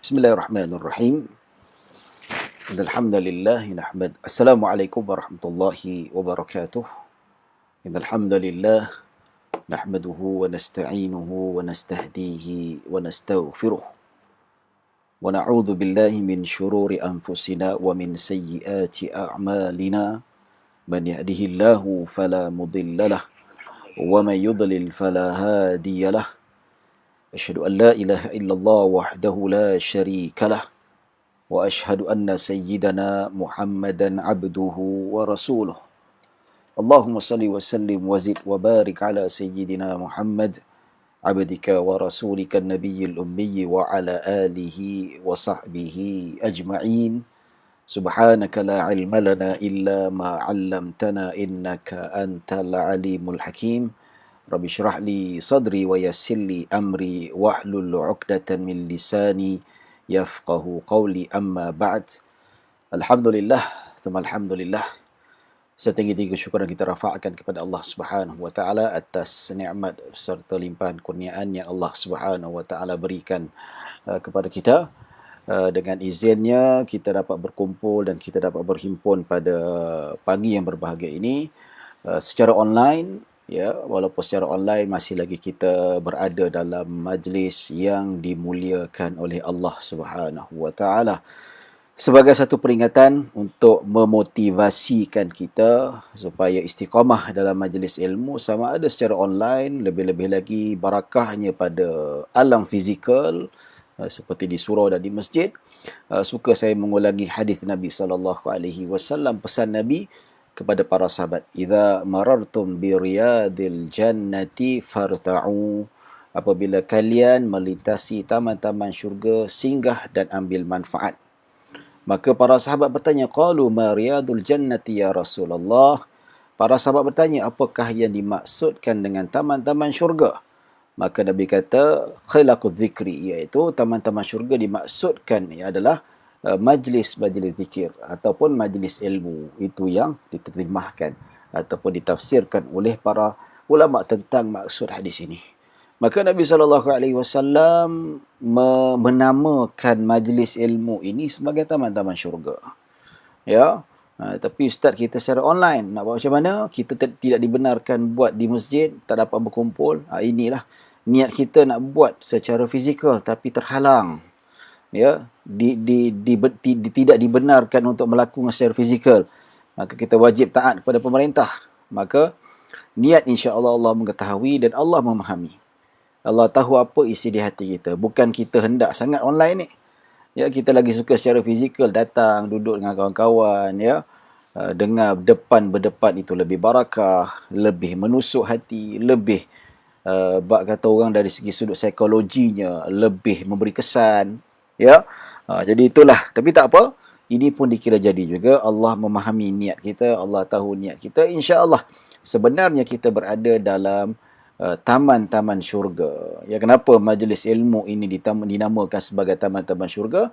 Bismillahirrahmanirrahim. Alhamdulillah nahmad. Assalamualaikum warahmatullahi wabarakatuh. Alhamdulillah nahmaduhu wa nasta'inuhu wa nastahdihi wa nastaghfiruh. Wa na'udzu billahi min syururi anfusina wa min sayyiati a'malina. Man yahdihillahu fala mudilla lah wa man yudlil fala hadiya lah. Asyhadu an la ilaha illallah wahdahu la syarika lah. وأشهد أن سيدنا محمدا عبده ورسوله اللهم صل وسلم وزد وبارك على سيدنا محمد عبدك ورسولك النبي الأمي وعلى آله وصحبه أجمعين سبحانك لا علم لنا إلا ما علمتنا إنك أنت العليم الحكيم رب اشرح لي صدري ويسر لي أمري واحلل عقدة من لساني yafqahu qawli amma ba'd. Alhamdulillah, thumma alhamdulillah. Setinggi-tinggi syukur yang kita rafa'kan kepada Allah Subhanahu wa taala atas nikmat serta limpahan kurniaan yang Allah Subhanahu wa taala berikan kepada kita. Dengan izinnya kita dapat berkumpul dan kita dapat berhimpun pada pagi yang berbahagia ini secara online. Ya, walaupun secara online masih lagi kita berada dalam majlis yang dimuliakan oleh Allah Subhanahu wa taala. Sebagai satu peringatan untuk memotivasikan kita supaya istiqamah dalam majlis ilmu sama ada secara online, lebih-lebih lagi barakahnya pada alam fizikal seperti di surau dan di masjid. Suka saya mengulangi hadis Nabi sallallahu alaihi wasallam, pesan Nabi kepada para sahabat, idza marartum bi riyadil jannati farta'u, apabila kalian melintasi taman-taman syurga, singgah dan ambil manfaat. Maka para sahabat bertanya, qalu ma riyadul jannati ya Rasulullah. Para sahabat bertanya, apakah yang dimaksudkan dengan taman-taman syurga? Maka Nabi kata, khilaqudz zikri, iaitu taman-taman syurga dimaksudkan adalah majlis-majlis zikir ataupun majlis ilmu. Itu yang diterjemahkan ataupun ditafsirkan oleh para ulama tentang maksud hadis ini. Maka Nabi SAW menamakan majlis ilmu ini sebagai taman-taman syurga. Ya, tapi ustaz kita secara online nak buat macam mana? Kita tidak dibenarkan buat di masjid, tak dapat berkumpul. Inilah niat kita nak buat secara fizikal tapi terhalang. Ya, tidak dibenarkan untuk melakukan secara fizikal, maka kita wajib taat kepada pemerintah. Maka niat insya-Allah Allah mengetahui dan Allah memahami. Allah tahu apa isi di hati kita. Bukan kita hendak sangat online ni. Ya, kita lagi suka secara fizikal, datang duduk dengan kawan-kawan, ya. Dengar berdepan itu lebih barakah, lebih menusuk hati, lebih bak kata orang dari segi sudut psikologinya lebih memberi kesan. Ya, jadi itulah. Tapi tak apa, ini pun dikira jadi juga. Allah memahami niat kita, Allah tahu niat kita. InsyaAllah sebenarnya kita berada dalam taman-taman syurga. Ya, kenapa majlis ilmu ini dinamakan sebagai taman-taman syurga?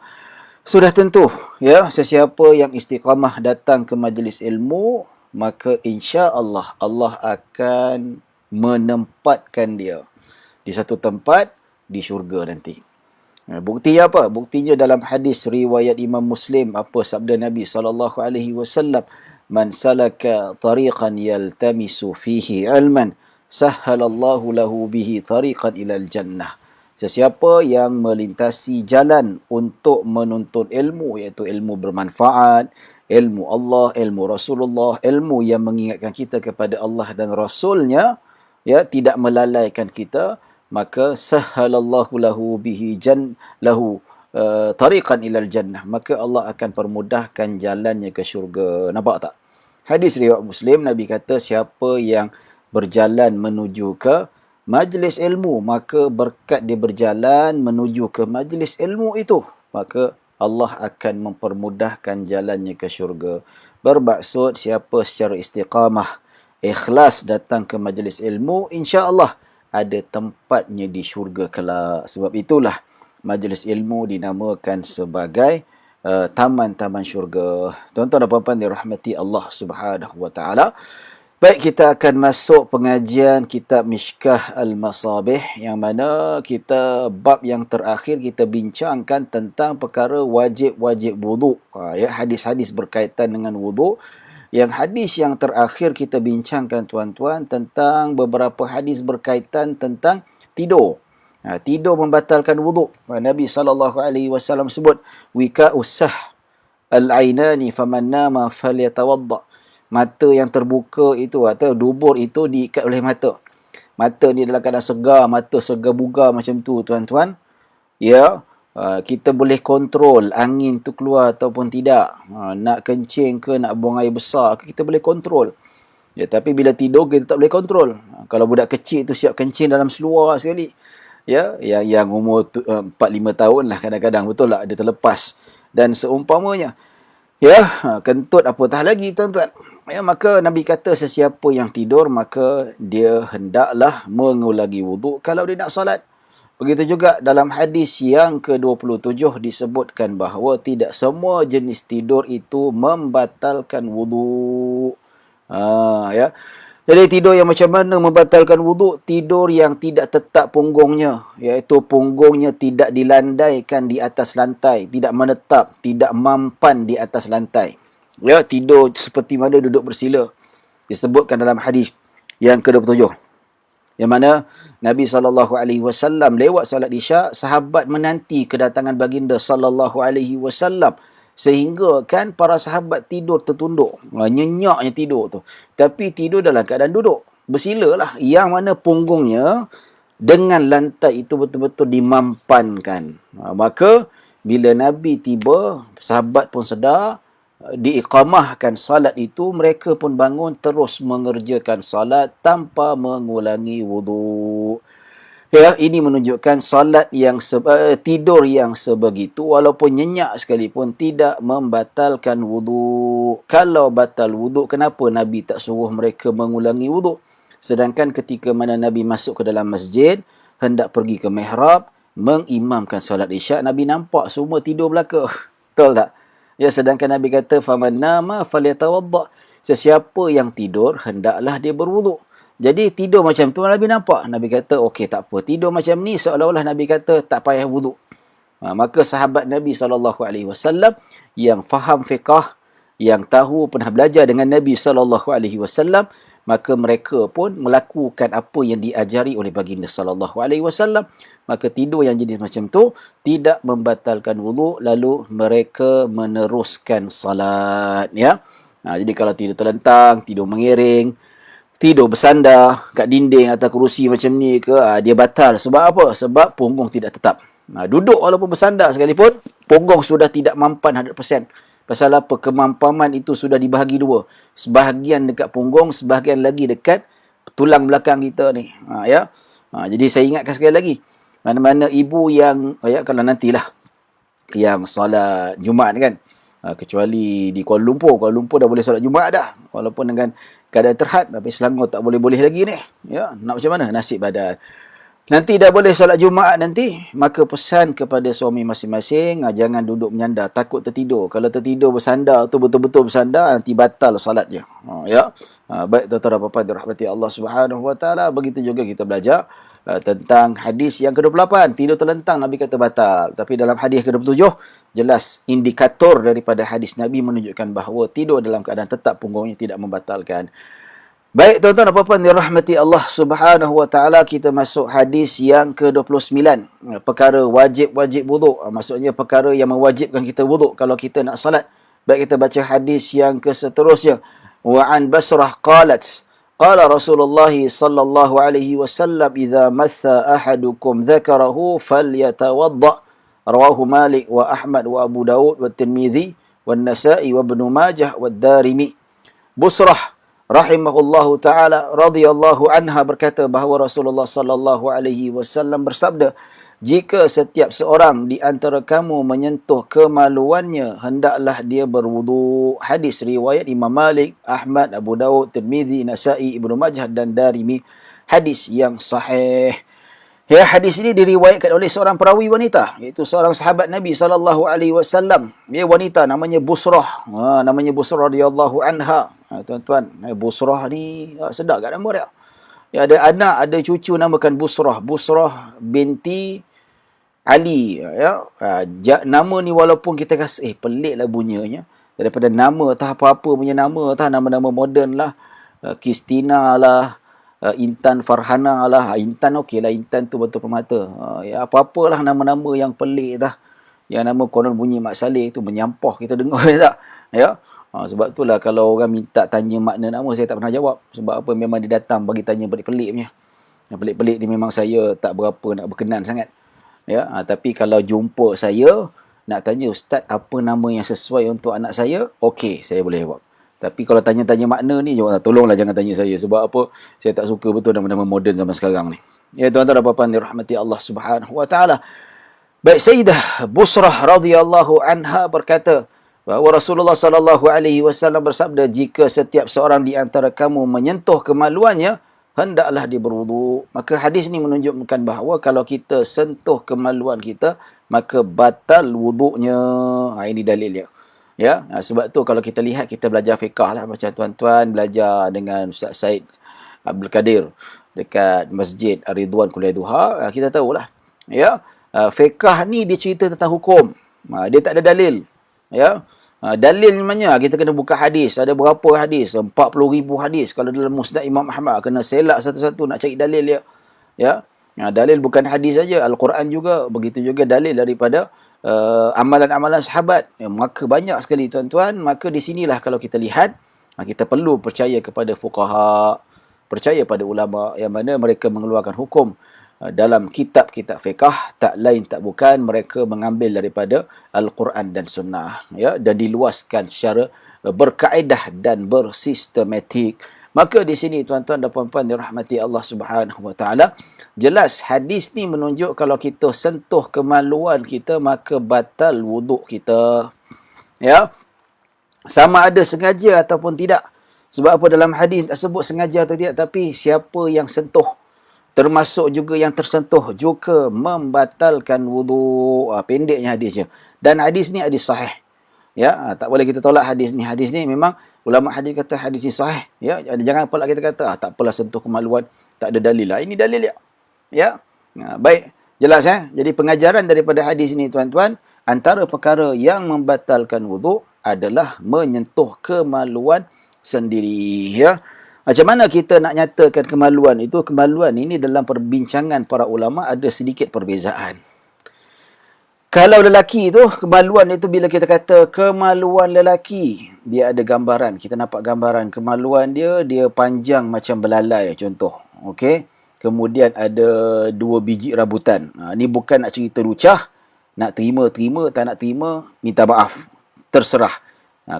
Sudah tentu, ya, sesiapa yang istiqamah datang ke majlis ilmu, maka insya-Allah Allah akan menempatkan dia di satu tempat di syurga nanti. Buktinya apa? Buktinya dalam hadis riwayat Imam Muslim, apa sabda Nabi sallallahu alaihi wasallam, man salaka tariqan yaltamisu fihi ilman sahhalallahu lahu bihi tariqan ilal jannah. Sesiapa yang melintasi jalan untuk menuntut ilmu, iaitu ilmu bermanfaat, ilmu Allah, ilmu Rasulullah, ilmu yang mengingatkan kita kepada Allah dan Rasulnya, ya, tidak melalaikan kita, maka sahhalallahu lahu bihi lahu tariqan ilal jannah, maka Allah akan permudahkan jalannya ke syurga. Nampak tak? Hadis riwayat Muslim, Nabi kata siapa yang berjalan menuju ke majlis ilmu, maka berkat dia berjalan menuju ke majlis ilmu itu, maka Allah akan mempermudahkan jalannya ke syurga. Bermaksud siapa secara istiqamah, ikhlas datang ke majlis ilmu, insya-Allah ada tempatnya di syurga kelak. Sebab itulah majlis ilmu dinamakan sebagai taman-taman syurga. Tuan-tuan dan puan-puan dirahmati Allah Subhanahu wa taala. Baik, kita akan masuk pengajian kitab Mishkah Al-Masabih, yang mana bab yang terakhir kita bincangkan tentang perkara wajib-wajib wuduk. Hadis-hadis berkaitan dengan wuduk. Yang hadis yang terakhir kita bincangkan tuan-tuan tentang beberapa hadis berkaitan tentang tidur. Tidur membatalkan wuduk. Nabi SAW sebut, wika usah al-ainani faman nama falyatawadda. Mata yang terbuka itu atau dubur itu diikat oleh mata. Mata ni dalam keadaan segar, mata segar bugar macam tu tuan-tuan. Ya, kita boleh kontrol angin tu keluar ataupun tidak. Nak kencing ke, nak buang air besar ke, kita boleh kontrol. Ya, tapi bila tidur kita tak boleh kontrol. Kalau budak kecil tu siap kencing dalam seluar sekali. Ya, yang umur 4-5 tahun lah kadang-kadang, betul tak? Dia terlepas. Dan seumpamanya. Ya, kentut apatah lagi tuan-tuan. Ya, maka Nabi kata sesiapa yang tidur maka dia hendaklah mengulangi wuduk kalau dia nak salat. Begitu juga dalam hadis yang ke-27 disebutkan bahawa tidak semua jenis tidur itu membatalkan wuduk. Ya. Jadi tidur yang macam mana membatalkan wuduk? Tidur yang tidak tetap punggungnya, iaitu punggungnya tidak dilandaikan di atas lantai, tidak menetap, tidak mampan di atas lantai. Ya, tidur seperti mana duduk bersila. Disebutkan dalam hadis yang ke-27. Yang mana Nabi SAW lewat salat Isyak, sahabat menanti kedatangan baginda SAW. Sehingga kan para sahabat tidur tertunduk. Nyenyaknya tidur tu. Tapi tidur dalam keadaan duduk. Bersilalah. Yang mana punggungnya dengan lantai itu betul-betul dimampankan. Maka bila Nabi tiba, sahabat pun sedar, diiqamahkan salat itu, mereka pun bangun terus mengerjakan salat tanpa mengulangi wuduk. Ya, ini menunjukkan salat yang tidur yang sebegitu walaupun nyenyak sekalipun tidak membatalkan wuduk. Kalau batal wuduk, kenapa Nabi tak suruh mereka mengulangi wuduk? Sedangkan ketika mana Nabi masuk ke dalam masjid, hendak pergi ke mihrab, mengimamkan salat Isyak, Nabi nampak semua tidur belaka. Betul tak? Ya, sedangkan Nabi kata faman nama falyatawadda. Sesiapa yang tidur hendaklah dia berwuduk. Jadi tidur macam tu Nabi nampak. Nabi kata okey tak apa. Tidur macam ni seolah-olah Nabi kata tak payah wuduk. Maka sahabat Nabi SAW yang faham fiqah, yang tahu pernah belajar dengan Nabi SAW, maka mereka pun melakukan apa yang diajari oleh baginda SAW. Maka tidur yang jenis macam tu tidak membatalkan wuduk, lalu mereka meneruskan salat. Ya. Jadi kalau tidur terlentang, tidur mengiring, tidur bersandar kat dinding atau kerusi macam ni ke, dia batal. Sebab apa? Sebab punggung tidak tetap. Duduk walaupun bersandar sekalipun, punggung sudah tidak mampan 100%. Pasal apa? Kemampanan itu sudah dibahagi dua. Sebahagian dekat punggung, sebahagian lagi dekat tulang belakang kita ni. Jadi saya ingatkan sekali lagi. Mana-mana ibu yang, kalau nantilah, yang solat Jumaat kan, kecuali di Kuala Lumpur. Kuala Lumpur dah boleh solat Jumaat dah. Walaupun dengan keadaan terhad, tapi Selangor tak boleh-boleh lagi ni. Ya, nak macam mana nasib badan. Nanti dah boleh solat Jumaat nanti, maka pesan kepada suami masing-masing, jangan duduk menyandar, takut tertidur. Kalau tertidur bersandar tu betul-betul bersandar, nanti batal solatnya. Baik tuan-tuan dan puan-puan dirahmati Allah Subhanahu Wa Taala, begitu juga kita belajar tentang hadis yang ke-28, tidur terlentang Nabi kata batal. Tapi dalam hadis ke-27 jelas indikator daripada hadis Nabi menunjukkan bahawa tidur dalam keadaan tetap punggungnya tidak membatalkan. Baik tuan-tuan dan puan-puan dirahmati Allah Subhanahu Wa Taala, kita masuk hadis yang ke-29, perkara wajib-wajib wuduk. Maksudnya perkara yang mewajibkan kita wuduk kalau kita nak salat. Baik, kita baca hadis yang seterusnya. Wa an Basrah qalat, qala Rasulullah sallallahu alaihi wasallam, idza matha ahadukum dzakarahu falyatawadda. Rawahu Malik wa Ahmad wa Abu Daud wa Tirmizi wa Nasa'i wa Ibnu Majah wa Darimi. Busrah rahimahullahu taala radhiyallahu anha berkata bahawa Rasulullah sallallahu alaihi wasallam bersabda, jika setiap seorang di antara kamu menyentuh kemaluannya, hendaklah dia berwuduk. Hadis riwayat Imam Malik, Ahmad, Abu Daud, Tirmizi, Nasa'i, Ibnu Majah dan Darimi. Hadis yang sahih. Ya, hadis ini diriwayatkan oleh seorang perawi wanita, iaitu seorang sahabat Nabi SAW. Dia wanita, namanya Busrah. Namanya Busrah radhiyallahu anha. Tuan-tuan, Busrah ni sedap kat nama dia. Ya, ada anak, ada cucu namakan Busrah. Busrah binti Ali. Ya. Nama ni walaupun kita rasa, pelik lah bunyinya. Daripada nama, entah apa-apa punya nama, entah nama-nama moden lah. Kristina lah. Intan Farhana lah. Intan okey lah. Intan tu betul permata. Ya, apa-apalah nama-nama yang pelik dah. Yang nama konon bunyi Mak Saleh tu menyampah kita dengar tak? Ya. Sebab itulah kalau orang minta tanya makna nama, saya tak pernah jawab. Sebab apa? Memang dia datang bagi tanya pelik-pelik punya. Yang pelik-pelik ni memang saya tak berapa nak berkenan sangat. Ya. Tapi kalau jumpa saya, nak tanya, Ustaz, apa nama yang sesuai untuk anak saya? Okey, saya boleh jawab. Tapi kalau tanya-tanya makna ni, tolonglah jangan tanya saya. Sebab apa? Saya tak suka betul nama-nama moden zaman sekarang ni. Ya, tuan-tuan dan puan-puan dirahmati Allah Subhanahu wa taala. Baik, Sayyidah Busrah radhiyallahu anha berkata bahawa Rasulullah sallallahu alaihi wasallam bersabda, jika setiap seorang di antara kamu menyentuh kemaluannya, hendaklah dia berwuduk. Maka hadis ni menunjukkan bahawa kalau kita sentuh kemaluan kita, maka batal wuduknya. Ini dalilnya. Ya, sebab tu kalau kita lihat, kita belajar fiqah lah, macam tuan-tuan belajar dengan Ustaz Said Abdul Kadir dekat Masjid Ar-Ridwan Kuliah Duha, kita tahulah. Ya, fiqah ni dia cerita tentang hukum. Dia tak ada dalil. Ya, dalil mana? Kita kena buka hadis. Ada berapa hadis? 40,000 hadis. Kalau dalam Musnad Imam Ahmad, kena selak satu-satu nak cari dalil dia. Ya, dalil bukan hadis saja, Al-Quran juga. Begitu juga dalil daripada amalan-amalan sahabat. Maka banyak sekali tuan-tuan. Maka di sinilah kalau kita lihat, kita perlu percaya kepada fuqaha, percaya pada ulama yang mana mereka mengeluarkan hukum dalam kitab-kitab fiqah, tak lain tak bukan mereka mengambil daripada Al-Quran dan Sunnah, ya, dan diluaskan secara berkaedah dan bersistematik. Maka di sini tuan-tuan dan puan-puan dirahmati Allah Subhanahu wa taala, jelas hadis ni menunjuk kalau kita sentuh kemaluan kita, maka batal wuduk kita. Ya. Sama ada sengaja ataupun tidak. Sebab apa dalam hadis tak sebut sengaja atau tidak, tapi siapa yang sentuh, termasuk juga yang tersentuh, juga membatalkan wuduk. Pendeknya hadisnya. Dan hadis ni hadis sahih. Ya, tak boleh kita tolak hadis ni. Hadis ni memang ulama hadis kata hadis ni sahih. Ya, jangan pula kita kata tak apalah sentuh kemaluan, tak ada dalil lah. Ini dalil dia. Ya. Baik, jelas Jadi pengajaran daripada hadis ni tuan-tuan, antara perkara yang membatalkan wuduk adalah menyentuh kemaluan sendiri, ya. Macam mana kita nak nyatakan kemaluan itu? Kemaluan ini dalam perbincangan para ulama ada sedikit perbezaan. Kalau lelaki itu, kemaluan itu bila kita kata kemaluan lelaki, dia ada gambaran. Kita nampak gambaran kemaluan dia, dia panjang macam belalai contoh. Okey. Kemudian ada 2 biji rambutan. Ni bukan nak cerita lucah, nak terima, tak nak terima, minta maaf. Terserah.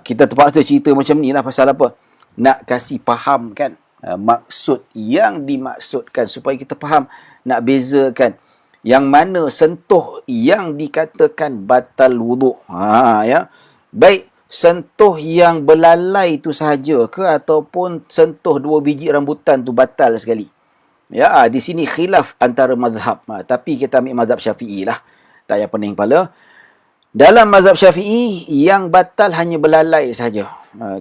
Kita terpaksa cerita macam ni lah, pasal apa? Nak kasih faham kan maksud yang dimaksudkan, supaya kita faham, nak bezakan yang mana sentuh yang dikatakan batal wuduk. Ya. Baik, sentuh yang belalai itu sahaja ke, ataupun sentuh 2 biji rambutan tu batal sekali. Ya, di sini khilaf antara mazhab. Tapi kita ambil mazhab Syafi'i lah. Tak payah pening kepala. Dalam mazhab Syafi'i, yang batal hanya belalai saja.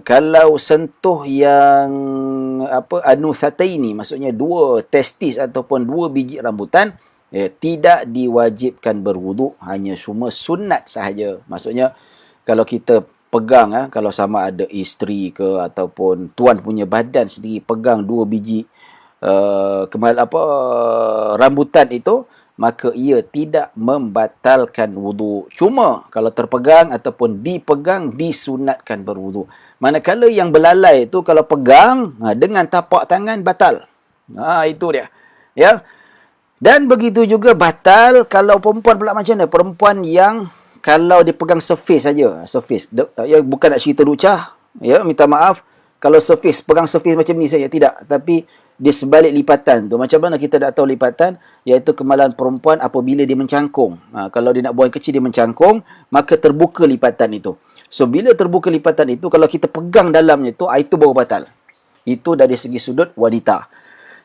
Kalau sentuh yang anusataini, maksudnya 2 testis ataupun 2 biji rambutan, tidak diwajibkan berwuduk, hanya cuma sunat sahaja. Maksudnya kalau kita pegang, kalau sama ada isteri ke ataupun tuan punya badan sendiri pegang 2 biji rambutan itu, maka ia tidak membatalkan wuduk. Cuma kalau terpegang ataupun dipegang, disunatkan berwuduk. Manakala yang belalai itu kalau pegang dengan tapak tangan, batal. Itu dia. Ya. Dan begitu juga batal kalau perempuan pula macam mana? Perempuan yang kalau dia pegang surface saja, surface. Ya, bukan nak cerita lucah, ya, minta maaf. Kalau surface, pegang surface macam ni saja, tidak. Tapi dia sebalik lipatan tu. Macam mana kita tak tahu lipatan? Iaitu kemaluan perempuan apabila dia mencangkung. Kalau dia nak buang kecil, dia mencangkung, maka terbuka lipatan itu. So, bila terbuka lipatan itu, kalau kita pegang dalamnya itu baru batal. Itu dari segi sudut wanita.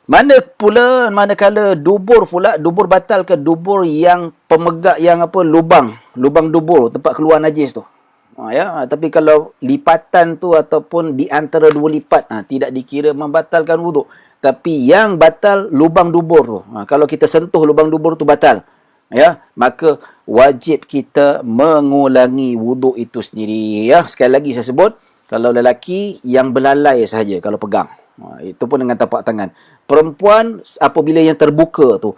Manakala dubur pula, dubur batal ke dubur yang pemegak yang lubang dubur, tempat keluar najis tu. Ya, tapi kalau lipatan tu ataupun di antara dua lipat, tidak dikira membatalkan wuduk. Tapi yang batal lubang dubur tu. Kalau kita sentuh lubang dubur tu batal. Ya, maka wajib kita mengulangi wuduk itu sendiri. Ya, sekali lagi saya sebut, kalau lelaki yang belalai sahaja kalau pegang. Itu pun dengan tapak tangan. Perempuan apabila yang terbuka tu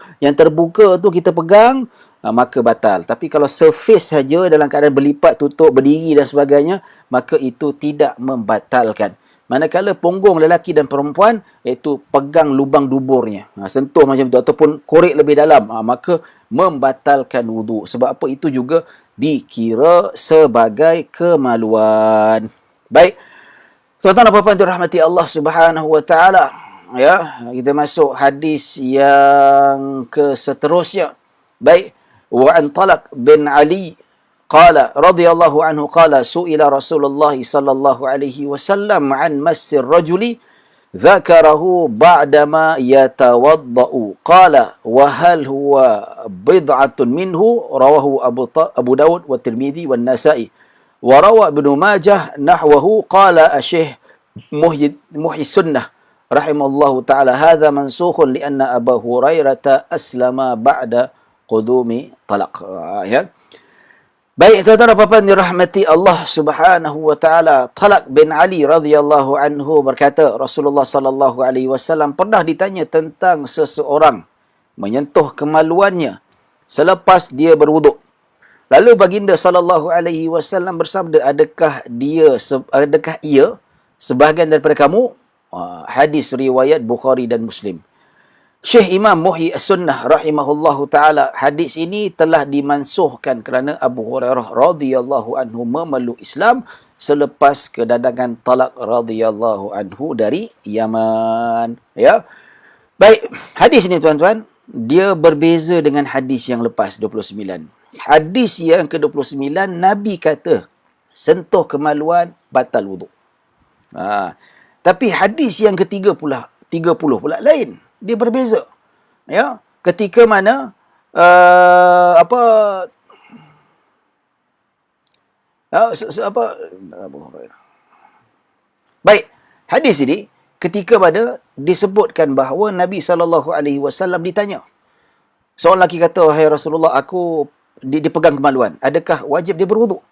kita pegang, maka batal. Tapi kalau surface saja dalam keadaan berlipat, tutup, berdiri dan sebagainya, maka itu tidak membatalkan. Manakala punggung lelaki dan perempuan, iaitu pegang lubang duburnya, sentuh macam tu ataupun korek lebih dalam, maka membatalkan wuduk. Sebab apa? Itu juga dikira sebagai kemaluan. Baik. Tuan-tuan dan puan-puan dirahmati Allah Subhanahu wa taala. Ya, kita masuk hadis yang ke seterusnya. Baik. Wa an Talaq bin Ali qala radhiyallahu anhu qala su'ila Rasulullah sallallahu alaihi wasallam an massir rajuli dzakarahu ba'dama yatawaddau qala wa hal huwa bid'atun minhu rawahu Abu Dawud wa Tirmizi wa Nasa'i wa rawa Ibnu Majah nahwahu qala Syekh Muhyi Sunnah rahimallahu taala hadza mansukhun li anna Abu Hurairah aslama ba'da qudumi talaq. Ya. Baik, tuan-tuan dan puan-puan dirahmati Allah Subhanahu wa taala. Talaq bin Ali radhiyallahu anhu berkata, Rasulullah sallallahu alaihi wasallam pernah ditanya tentang seseorang menyentuh kemaluannya selepas dia berwuduk. Lalu baginda sallallahu alaihi wasallam bersabda, adakah ia sebahagian daripada kamu? Hadis riwayat Bukhari dan Muslim. Syekh Imam Muhyi Sunnah rahimahullahu taala, hadis ini telah dimansuhkan kerana Abu Hurairah radhiyallahu anhu memeluk Islam selepas kedatangan Talaq radhiyallahu anhu dari Yaman. Ya. Baik, hadis ini tuan-tuan, dia berbeza dengan hadis yang lepas 29. Hadis yang ke-29 Nabi kata sentuh kemaluan batal wuduk. Tapi hadis yang ke-30 pula lain. Dia berbeza. Ya, ketika mana Baik, hadis ini ketika mana disebutkan bahawa Nabi SAW ditanya. Seorang lelaki kata, "Wahai Rasulullah, aku dipegang kemaluan. Adakah wajib dia berwuduk?"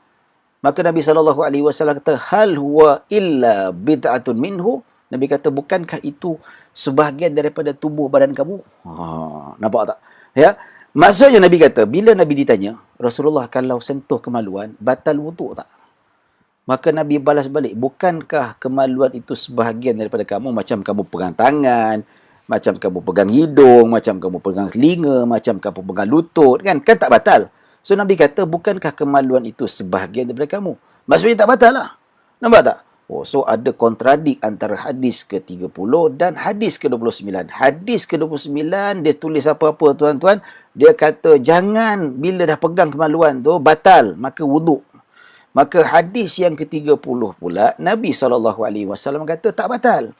Maka Nabi SAW kata, "Hal huwa illa bid'atun minhu." Nabi kata, bukankah itu sebahagian daripada tubuh badan kamu? Nampak tak? Ya. Maksudnya Nabi kata, bila Nabi ditanya, Rasulullah kalau sentuh kemaluan, batal wuduk tak? Maka Nabi balas balik, bukankah kemaluan itu sebahagian daripada kamu? Macam kamu pegang tangan, macam kamu pegang hidung, macam kamu pegang telinga, macam kamu pegang lutut. Kan tak batal. So Nabi kata, bukankah kemaluan itu sebahagian daripada kamu? Maksudnya tak batal lah. Nampak tak? So ada kontradik antara hadis ke-30 dan hadis ke-29. Hadis ke-29 dia tulis apa-apa tuan-tuan. Dia kata jangan bila dah pegang kemaluan tu batal, maka wuduk. Maka hadis yang ke-30 pula Nabi SAW kata tak batal.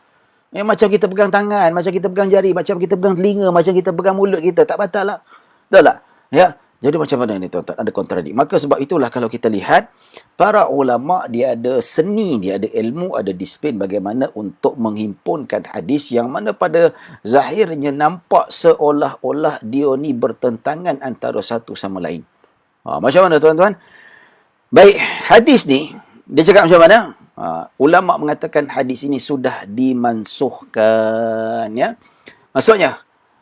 Macam kita pegang tangan, macam kita pegang jari, macam kita pegang telinga, macam kita pegang mulut kita, tak batal lah. Betul tak? Ya. Jadi macam mana ni tuan-tuan? Ada kontradik. Maka sebab itulah kalau kita lihat, para ulama' dia ada seni, dia ada ilmu, ada disiplin bagaimana untuk menghimpunkan hadis yang mana pada zahirnya nampak seolah-olah dia ni bertentangan antara satu sama lain. Macam mana tuan-tuan? Baik, hadis ni, dia cakap macam mana? Ulama' mengatakan hadis ini sudah dimansuhkan. Ya?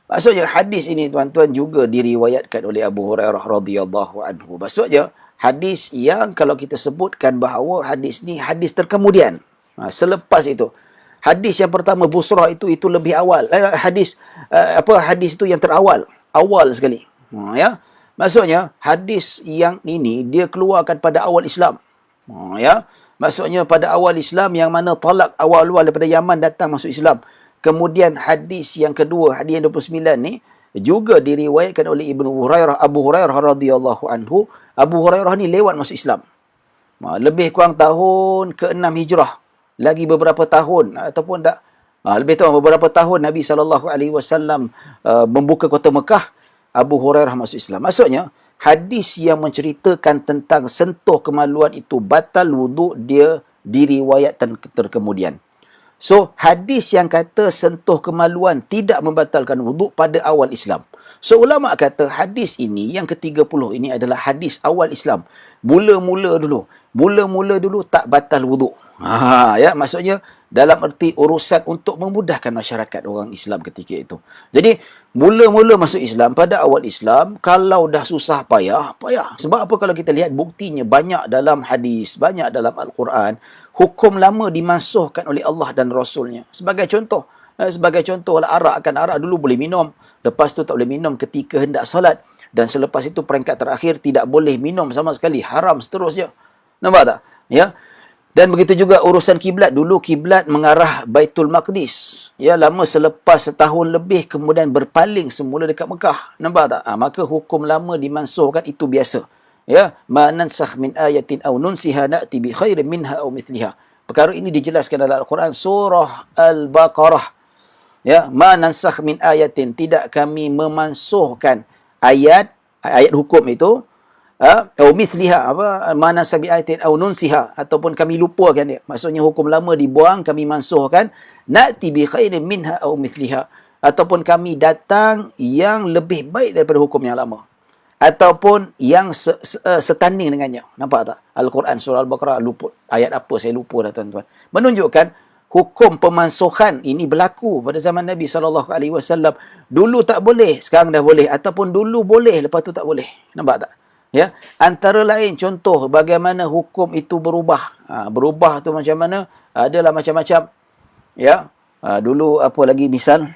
Maksudnya hadis ini tuan-tuan juga diriwayatkan oleh Abu Hurairah radhiyallahu anhu. Maksudnya hadis yang kalau kita sebutkan bahawa hadis ni hadis terkemudian. Selepas itu. Hadis yang pertama Busrah itu lebih awal. Hadis itu yang terawal. Awal sekali. Ya. Maksudnya hadis yang ini dia keluarkan pada awal Islam. Ya. Maksudnya pada awal Islam yang mana Talaq awal-awal daripada Yaman datang masuk Islam. Kemudian hadis yang kedua, hadis yang 29 ni juga diriwayatkan oleh Abu Hurairah radhiyallahu anhu. Abu Hurairah ni lewat masuk Islam. Lebih kurang tahun ke-6 Hijrah. Lagi beberapa tahun ataupun tak Lebih tahu beberapa tahun Nabi SAW membuka kota Mekah, Abu Hurairah masuk Islam. Maksudnya, hadis yang menceritakan tentang sentuh kemaluan itu batal wuduk dia diriwayatkan terkemudian. So, hadis yang kata sentuh kemaluan tidak membatalkan wuduk pada awal Islam. So, ulama kata hadis ini, yang ke-30 ini adalah hadis awal Islam. Mula-mula dulu tak batal wuduk. Ya, maksudnya dalam erti urusan untuk memudahkan masyarakat orang Islam ketika itu. Jadi, mula-mula masuk Islam, pada awal Islam, kalau dah susah payah. Sebab apa? Kalau kita lihat buktinya banyak dalam hadis, banyak dalam Al-Quran, hukum lama dimansuhkan oleh Allah dan Rasulnya. Sebagai contoh, arak dulu boleh minum, lepas tu tak boleh minum ketika hendak solat, dan selepas itu peringkat terakhir tidak boleh minum sama sekali, haram seterusnya. Nampak tak? Ya. Dan begitu juga urusan kiblat. Dulu kiblat mengarah Baitul Maqdis. Ya, lama selepas setahun lebih kemudian berpaling semula dekat Mekah. Nampak tak? Maka hukum lama dimansuhkan, itu biasa. Ya, ma nansakh min ayatin aw nunsiha na'ti bi khairin minha aw mithliha. Perkara ini dijelaskan dalam Al-Quran surah Al-Baqarah. Ya, ma nansakh min ayatin, tidak kami memansuhkan ayat hukum itu, atau mithliha, mana sabi ayatin au nunsiha, ataupun kami lupakan dia. Maksudnya hukum lama dibuang, kami mansuhkan, na'ti bi khairin minha au mithliha, ataupun kami datang yang lebih baik daripada hukum yang lama, ataupun yang setanding dengannya. Nampak tak? Al-Quran surah Al-Baqarah, lupa ayat apa saya lupa dah tuan-tuan. Menunjukkan hukum pemansuhan ini berlaku pada zaman Nabi SAW. Dulu tak boleh, sekarang dah boleh, ataupun dulu boleh, lepas tu tak boleh. Nampak tak? Ya, antara lain contoh bagaimana hukum itu berubah. Berubah tu macam mana? Adalah macam-macam. Ya, dulu apa lagi misal?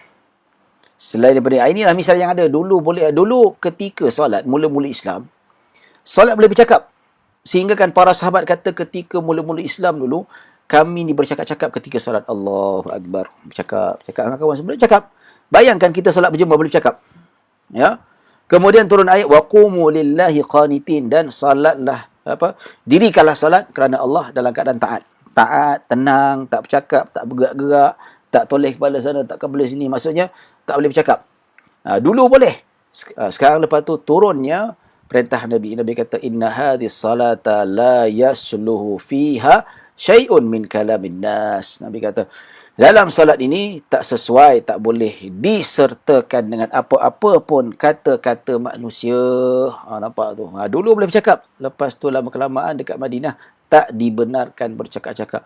Selain daripada inilah misal yang ada. Dulu ketika solat mula-mula Islam, solat boleh bercakap. Sehingga kan para sahabat kata ketika mula-mula Islam dulu, kami ni bercakap-cakap ketika solat. Allahu Akbar. Bercakap dengan kawan sebelum cakap. Bayangkan kita solat berjemaah boleh bercakap. Ya. Kemudian turun ayat waqumu lillahi qanitin, dan salatlah dirikanlah salat kerana Allah dalam keadaan taat. Taat, tenang, tak bercakap, tak bergerak-gerak, tak toleh kepala sana, tak kepala sini. Maksudnya tak boleh bercakap. Dulu boleh. Sekarang lepas tu turunnya perintah Nabi. Nabi kata inna hadhis salata la yasluhu fiha syai'un min kalamin nas. Nabi kata dalam salat ini tak sesuai, tak boleh disertakan dengan apa-apa pun kata-kata manusia. Nampak tu. Dulu boleh bercakap. Lepas tu lama-kelamaan dekat Madinah tak dibenarkan bercakap-cakap.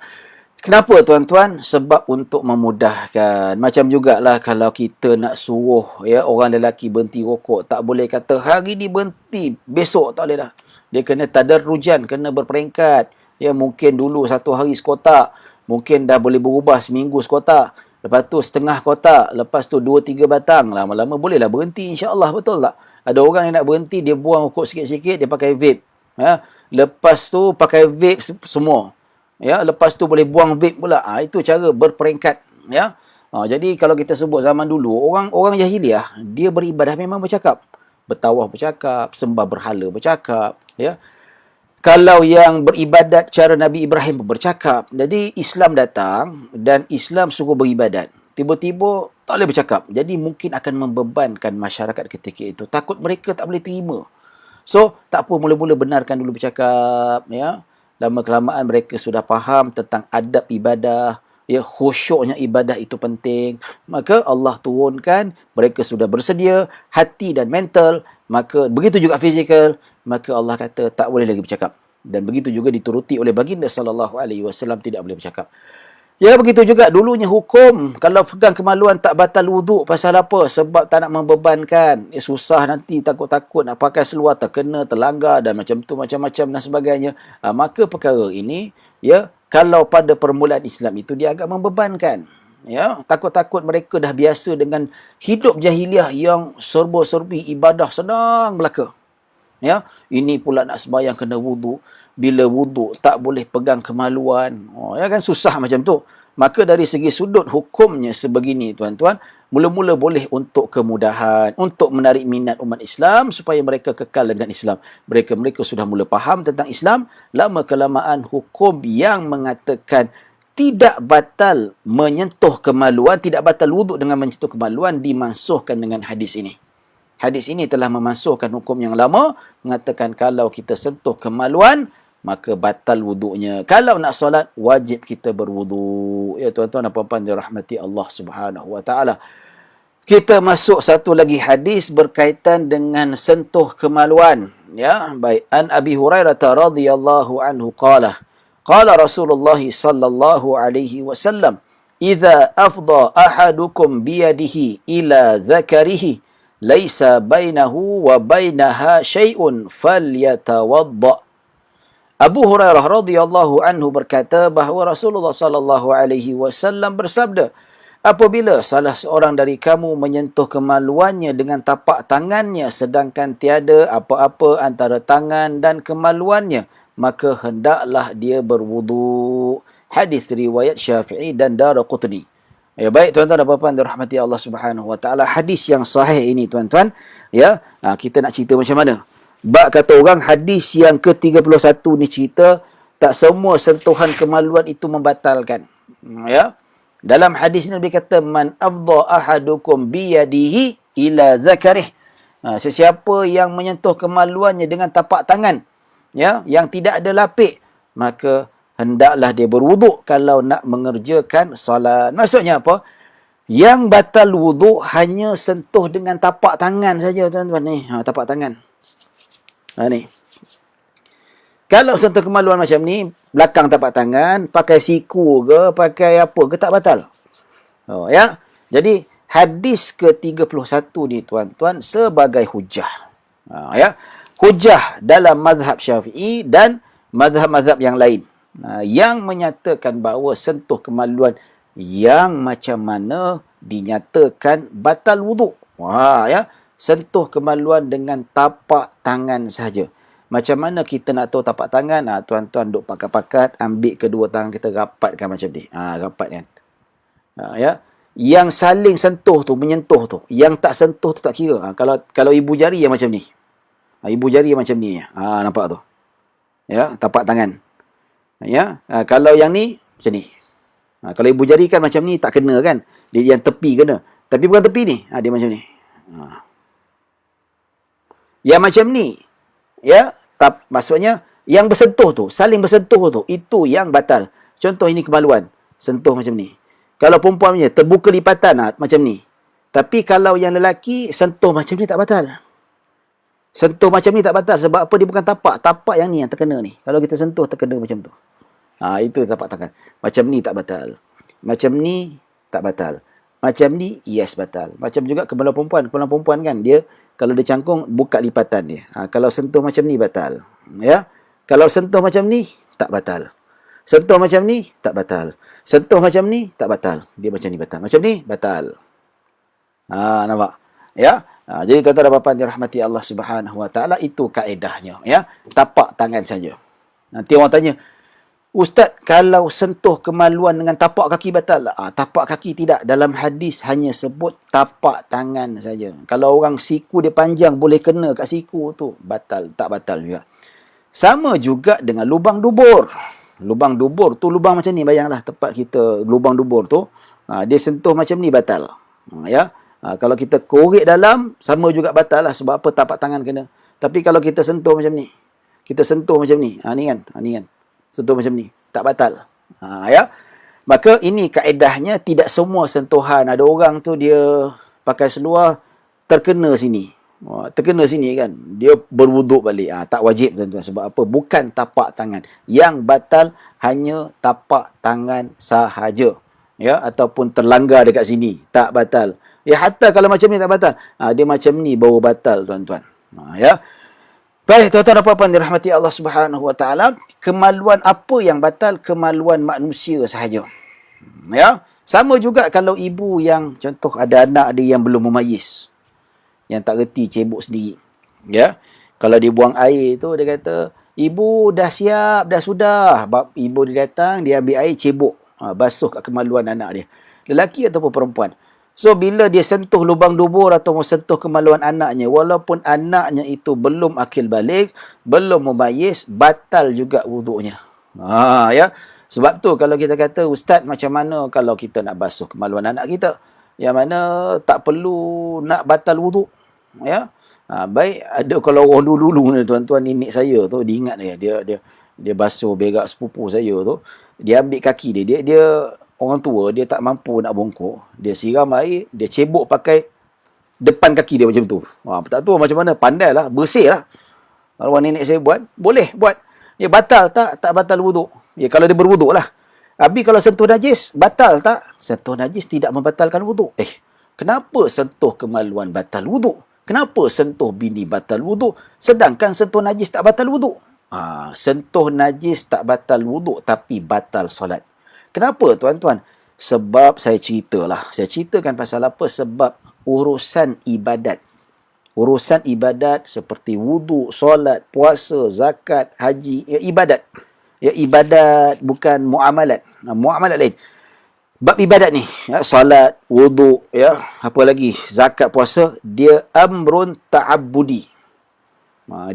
Kenapa tuan-tuan? Sebab untuk memudahkan. Macam jugalah kalau kita nak suruh orang lelaki berhenti rokok, tak boleh kata hari ni berhenti, besok tak boleh dah. Dia kena tadarrujan, kena berperingkat. Ya, mungkin dulu satu hari sekotak, mungkin dah boleh berubah seminggu sekotak, lepas tu setengah kotak, lepas tu 2-3 batang, lama-lama bolehlah berhenti insya-Allah, betul tak? Ada orang yang nak berhenti, dia buang rokok sikit-sikit, dia pakai vape. Ya, lepas tu pakai vape semua. Ya, lepas tu boleh buang vape pula. Itu cara berperingkat, ya. Jadi kalau kita sebut zaman dulu, orang jahiliah, dia beribadah memang bercakap. Bertawaf bercakap, sembah berhala bercakap, ya. Kalau yang beribadat cara Nabi Ibrahim pun bercakap. Jadi Islam datang dan Islam suruh beribadat. Tiba-tiba tak boleh bercakap. Jadi mungkin akan membebankan masyarakat ketika itu. Takut mereka tak boleh terima. So, tak apa, mula-mula benarkan dulu bercakap. Ya. Lama-kelamaan mereka sudah faham tentang adab ibadah. Ya, khusyuknya ibadah itu penting. Maka Allah turunkan, mereka sudah bersedia, hati dan mental. Maka begitu juga fizikal. Maka Allah kata tak boleh lagi bercakap. Dan begitu juga dituruti oleh baginda SAW, tidak boleh bercakap. Ya, begitu juga dulunya hukum. Kalau pegang kemaluan tak batal wuduk. Pasal apa? Sebab tak nak membebankan. Susah nanti, takut-takut nak pakai seluar, terkena, terlanggar dan macam tu, macam-macam dan sebagainya. Maka perkara ini, ya, kalau pada permulaan Islam itu dia agak membebankan. Ya, takut-takut mereka dah biasa dengan hidup jahiliah yang serba-serbi, ibadah senang belaka. Ya, ini pula nak sembahyang kena wuduk. Bila wuduk tak boleh pegang kemaluan. Ya kan, susah macam tu. Maka dari segi sudut hukumnya sebegini tuan-tuan, mula-mula boleh untuk kemudahan, untuk menarik minat umat Islam supaya mereka kekal dengan Islam. Mereka sudah mula faham tentang Islam, lama kelamaan hukum yang mengatakan tidak batal menyentuh kemaluan, tidak batal wuduk dengan menyentuh kemaluan, dimansuhkan dengan hadis ini. Hadis ini telah memansuhkan hukum yang lama, mengatakan kalau kita sentuh kemaluan, maka batal wuduknya. Kalau nak solat, wajib kita berwuduk. Ya tuan-tuan dan puan-puan dirahmati Allah Subhanahu wa taala. Kita masuk satu lagi hadis berkaitan dengan sentuh kemaluan. Ya, baik. An Abi Hurairah radhiyallahu anhu qala Rasulullah sallallahu alaihi wasallam, "Idza afdha ahadukum biyadihi ila dzakarihi laisa bainahu wa bainaha syai'un falyatawadda." Abu Hurairah radhiyallahu anhu berkata bahawa Rasulullah sallallahu alaihi wasallam bersabda, apabila salah seorang dari kamu menyentuh kemaluannya dengan tapak tangannya sedangkan tiada apa-apa antara tangan dan kemaluannya, maka hendaklah dia berwudu. Hadis riwayat Syafi'i dan Daraqutni. Ya, baik tuan-tuan dan puan-puan dirahmati Allah Subhanahu wa taala, hadis yang sahih ini tuan-tuan, ya, kita nak cerita macam mana? Bak kata orang, hadis yang ke-31 ni cerita tak semua sentuhan kemaluan itu membatalkan. Ya. Dalam hadis ini Nabi kata, man afdha ahadukum biyadihi ila dzakarih. Sesiapa yang menyentuh kemaluannya dengan tapak tangan, ya, yang tidak ada lapik, maka hendaklah dia berwuduk kalau nak mengerjakan solat. Maksudnya apa? Yang batal wuduk hanya sentuh dengan tapak tangan saja tuan-tuan ni. Tapak tangan. Ni. Kalau sentuh kemaluan macam ni, belakang tapak tangan, pakai siku ke, pakai apa ke, tak batal. Ya. Jadi hadis ke-31 ni tuan-tuan sebagai hujah. Ya. Hujah dalam mazhab Syafi'i dan mazhab-mazhab yang lain. Yang menyatakan bahawa sentuh kemaluan yang macam mana dinyatakan batal wuduk. Ya. Sentuh kemaluan dengan tapak tangan saja. Macam mana kita nak tahu tapak tangan? Tuan-tuan duk pakat-pakat, ambil kedua tangan kita, rapatkan macam ni. Rapat kan. Ya. Yang saling sentuh tu, menyentuh tu. Yang tak sentuh tu tak kira. Kalau ibu jari yang macam ni. Ibu jari yang macam ni. Nampak tu. Ya, tapak tangan. Ya. Kalau yang ni, macam ni. Kalau ibu jari kan macam ni, tak kena kan. Dia yang tepi kena. Tapi bukan tepi ni. Dia macam ni. Yang macam ni, ya, maksudnya yang bersentuh tu, saling bersentuh tu, itu yang batal. Contoh ini kemaluan, sentuh macam ni. Kalau perempuan punya terbuka lipatan macam ni. Tapi kalau yang lelaki sentuh macam ni tak batal. Sentuh macam ni tak batal sebab apa? Dia bukan tapak yang ni yang terkena ni. Kalau kita sentuh terkena macam tu. Itu tapak tangan. Macam ni tak batal. Macam ni tak batal. Macam ni, yes, batal. Macam juga kepala perempuan kan, dia kalau dia cangkung, buka lipatan dia. Kalau sentuh macam ni, batal. Ya. Kalau sentuh macam ni, tak batal. Sentuh macam ni, tak batal. Sentuh macam ni, tak batal. Dia macam ni, batal. Macam ni, batal. Nampak? Ya. Jadi tuan-tuan dan puan-puan dirahmati Allah Subhanahu wa taala, itu kaedahnya. Ya. Tapak tangan saja. Nanti orang tanya, Ustaz, kalau sentuh kemaluan dengan tapak kaki batal? Tapak kaki tidak. Dalam hadis hanya sebut tapak tangan saja. Kalau orang siku dia panjang, boleh kena kat siku tu, batal. Tak batal juga. Sama juga dengan lubang dubur. Lubang dubur tu lubang macam ni. Bayanglah tempat kita lubang dubur tu. Dia sentuh macam ni, batal. Ya. Kalau kita korek dalam, sama juga batal lah. Sebab apa? Tapak tangan kena. Tapi kalau kita sentuh macam ni. Kita sentuh macam ni. Ni kan. Sentuh macam ni, tak batal. Ya. Maka ini kaedahnya, tidak semua sentuhan. Ada orang tu dia pakai seluar, terkena sini. Terkena sini kan. Dia berwuduk balik. Tak wajib tuan-tuan. Sebab apa? Bukan tapak tangan. Yang batal hanya tapak tangan sahaja. Ya. Ataupun terlanggar dekat sini. Tak batal. Ya, hatta kalau macam ni tak batal. Dia macam ni baru batal tuan-tuan. Ya. Baik, tuan-tuan dan puan-puan dirahmati Allah Subhanahu wa taala, kemaluan apa yang batal? Kemaluan manusia sahaja. Ya, sama juga kalau ibu yang contoh ada anak dia yang belum memayis. Yang tak reti cebok sendiri. Ya. Kalau dia buang air tu dia kata, "Ibu dah siap, dah sudah." Ibu dia datang, dia ambil air cebok, basuh kat kemaluan anak dia. Lelaki ataupun perempuan. So, bila dia sentuh lubang dubur atau sentuh kemaluan anaknya, walaupun anaknya itu belum akil balik, belum memayis, batal juga wuduknya. Ya. Sebab tu kalau kita kata, ustaz macam mana kalau kita nak basuh kemaluan anak kita, yang mana tak perlu nak batal wuduk, ya. Baik, ada kalau orang dulu-dulu ni tuan-tuan, nenek saya tu diingat dia basuh berak sepupu saya tu, dia ambil kaki dia orang tua, dia tak mampu nak bongkok, dia siram air, dia cebok pakai depan kaki dia macam tu. Tak tahu macam mana, pandai lah, bersih lah. Kalau nenek saya buat, boleh buat. Ya, batal tak? Tak batal wuduk. Ya, kalau dia berwuduk lah. Habis kalau sentuh najis, batal tak? Sentuh najis tidak membatalkan wuduk. Kenapa sentuh kemaluan batal wuduk? Kenapa sentuh bini batal wuduk? Sedangkan sentuh najis tak batal wuduk. Sentuh najis tak batal wuduk, tapi batal solat. Kenapa tuan-tuan? Sebab saya ceritakan pasal apa? Sebab urusan ibadat. Urusan ibadat seperti wuduk, solat, puasa, zakat, haji, ya ibadat. Ya ibadat, bukan muamalat. Muamalat lain. Bab ibadat ni, ya, solat, wuduk, ya, apa lagi, zakat, puasa, dia amrun ta'abbudi.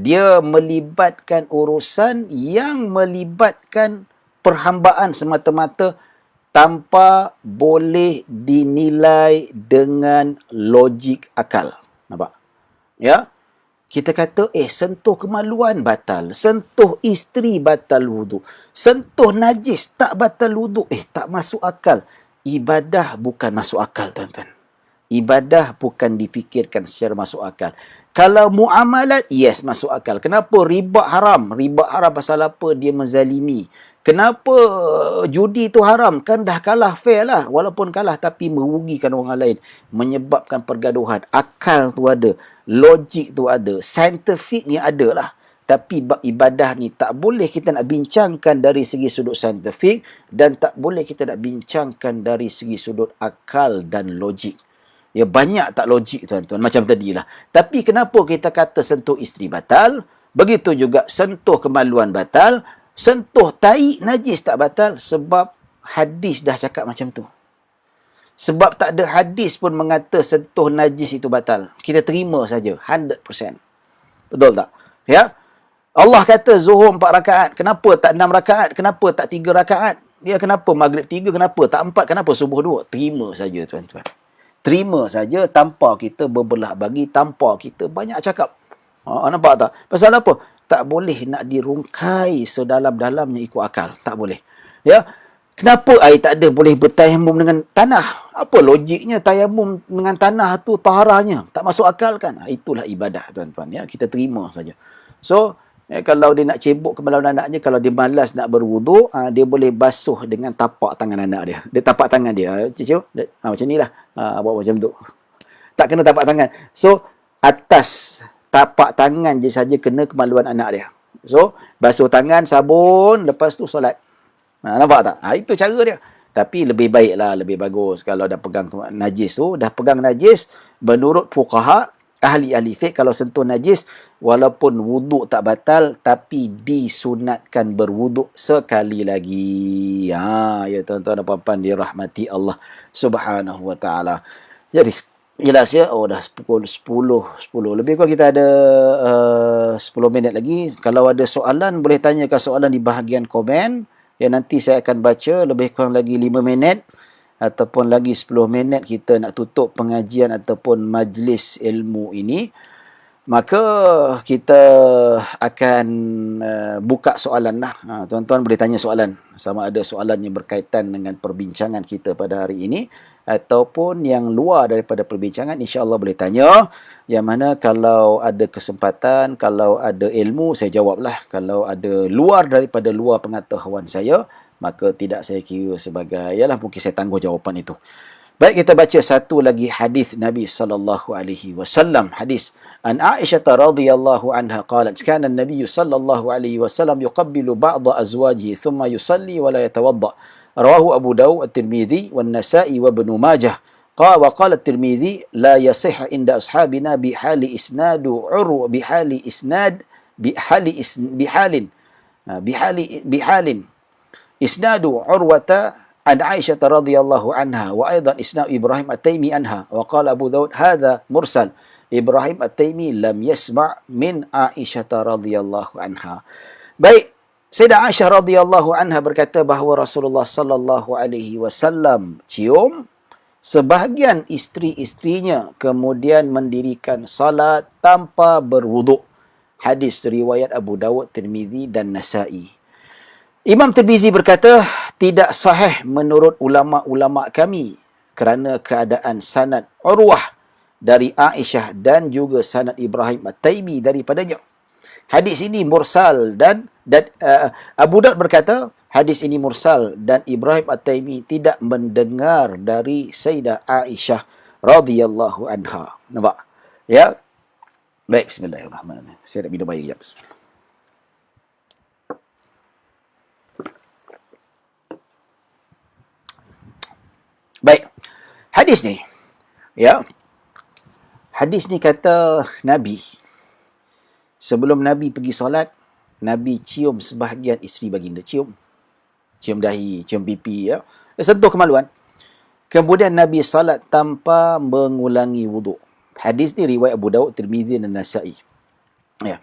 Dia melibatkan urusan yang melibatkan perhambaan semata-mata tanpa boleh dinilai dengan logik akal. Nampak? Ya, kita kata, sentuh kemaluan batal, sentuh isteri batal wuduk, sentuh najis tak batal wuduk. Tak masuk akal. Ibadah bukan masuk akal, tuan-tuan. Ibadah bukan difikirkan secara masuk akal. Kalau muamalat, yes, masuk akal. Kenapa riba haram? Riba haram pasal apa? Dia menzalimi. Kenapa judi tu haram? Kan dah kalah, fair lah. Walaupun kalah tapi merugikan orang lain. Menyebabkan pergaduhan. Akal tu ada. Logik tu ada. Saintifiknya ada lah. Tapi bab ibadah ni tak boleh kita nak bincangkan dari segi sudut saintifik dan tak boleh kita nak bincangkan dari segi sudut akal dan logik. Ya, banyak tak logik, tuan-tuan. Macam tadilah. Tapi kenapa kita kata sentuh isteri batal? Begitu juga sentuh kemaluan batal. Sentuh tai najis tak batal. Sebab hadis dah cakap macam tu. Sebab tak ada hadis pun mengata sentuh najis itu batal. Kita terima saja. 100%. Betul tak? Ya. Allah kata zuhur 4 rakaat. Kenapa tak 6 rakaat? Kenapa tak 3 rakaat? Ya, kenapa maghrib 3? Kenapa tak 4? Kenapa subuh 2? Terima saja, tuan-tuan. Terima saja tanpa kita berbelah bagi, tanpa kita banyak cakap. Nampak tak? Pasal apa? Tak boleh nak dirungkai sedalam-dalamnya ikut akal. Tak boleh. Ya. Kenapa air tak ada boleh bertayamum dengan tanah? Apa logiknya tayamum dengan tanah tu taharahnya? Tak masuk akal kan? Itulah ibadah, tuan-tuan. Ya. Kita terima saja. So, kalau dia nak cebok kemaluan anaknya, kalau dia malas nak berwuduk, dia boleh basuh dengan tapak tangan anak dia. Dia tapak tangan dia. Cucu, macam ni lah. Buat macam tu. Tak kena tapak tangan. So, atas tapak tangan je saja kena kemaluan anak dia. So, basuh tangan, sabun, lepas tu solat. Nampak tak? Itu cara dia. Tapi lebih baiklah, lebih bagus kalau dah pegang najis tu. Dah pegang najis, menurut fuqaha, ahli-ahli fiqh, kalau sentuh najis, walaupun wuduk tak batal, tapi disunatkan berwuduk sekali lagi. Ya, tuan-tuan dan puan-puan dirahmati Allah Subhanahu wa taala. Jadi, jelas ya. Dah pukul 10 lebih kurang, kita ada 10 minit lagi. Kalau ada soalan, boleh tanyakan soalan di bahagian komen. Ya, nanti saya akan baca lebih kurang lagi 5 minit. Ataupun lagi 10 minit kita nak tutup pengajian ataupun majlis ilmu ini. Maka kita akan buka soalan lah. Tuan-tuan boleh tanya soalan. Sama ada soalan yang berkaitan dengan perbincangan kita pada hari ini. Ataupun yang luar daripada perbincangan, insya-Allah boleh tanya. Yang mana kalau ada kesempatan, kalau ada ilmu, saya jawablah. Kalau ada luar daripada luar pengetahuan saya, maka tidak saya kira sebagai, yalah, mungkin saya tangguh jawapan itu. Baik, kita baca satu lagi hadis Nabi sallallahu alaihi wasallam. Hadis an Aisyah radhiyallahu anha qalat kana an-nabiy sallallahu alaihi wasallam yuqabbilu ba'd azwajihi thumma yusalli wa la yatawadda. Rawahu Abu Dawud, At-Tirmidzi, wan Nasa'i wa Ibnu Majah. Wa qala At-Tirmidzi la yasih inda ashabina bihali isnadu urwa bihali isnad bihalin isnadu Urwata an Aisyah radhiyallahu anha wa aidan isnad Ibrahim At-Taimi anha wa qala Abu Daud hadha mursal. Ibrahim At-Taimi lam yasma' min Aisyah radhiyallahu anha. Baik, Sayyidah Aisyah radhiyallahu anha berkata bahawa Rasulullah sallallahu alaihi wasallam cium sebahagian isteri-isterinya kemudian mendirikan salat tanpa berwuduk. Hadis riwayat Abu Dawud, Tirmizi dan Nasa'i. Imam Tirmizi berkata, tidak sahih menurut ulama-ulama kami kerana keadaan sanad Urwah dari Aisyah dan juga sanad Ibrahim At-Taimi daripadanya. Hadis ini mursal dan Abu Daud berkata, hadis ini mursal dan Ibrahim At-Taimi tidak mendengar dari Sayyidah Aisyah radhiyallahu anha. Nampak? Ya. Baik, bismillahirrahmanirrahim. Saya nak minum air sekejap. Baik. Hadis ni, ya. Hadis ni kata Nabi, sebelum Nabi pergi solat, Nabi cium sebahagian isteri baginda. Cium dahi, cium pipi, ya. Sentuh kemaluan. Kemudian Nabi salat tanpa mengulangi wuduk. Hadis ni riwayat Abu Daud, Tirmizi dan Nasa'i. Ya.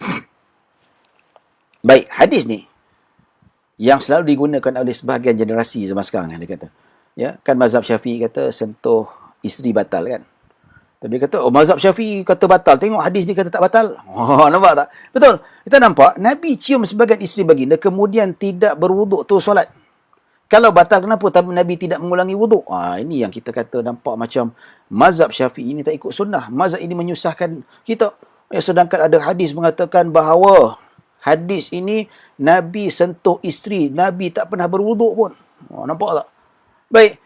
Baik, hadis ni yang selalu digunakan oleh sebahagian generasi zaman sekarang, dia kata. Ya, kan mazhab Syafi'i kata sentuh isteri batal kan. Tapi kata, oh mazhab Syafi'i kata batal. Tengok hadis ni kata tak batal. Oh, nampak tak? Betul. Kita nampak Nabi cium sebagian isteri baginda kemudian tidak berwuduk tu solat. Kalau batal kenapa tapi Nabi tidak mengulangi wuduk? Ini yang kita kata nampak macam mazhab Syafi'i ini tak ikut sunnah. Mazhab ini menyusahkan kita. Sedangkan ada hadis mengatakan bahawa hadis ini Nabi sentuh isteri, Nabi tak pernah berwuduk pun. Nampak tak? Baik.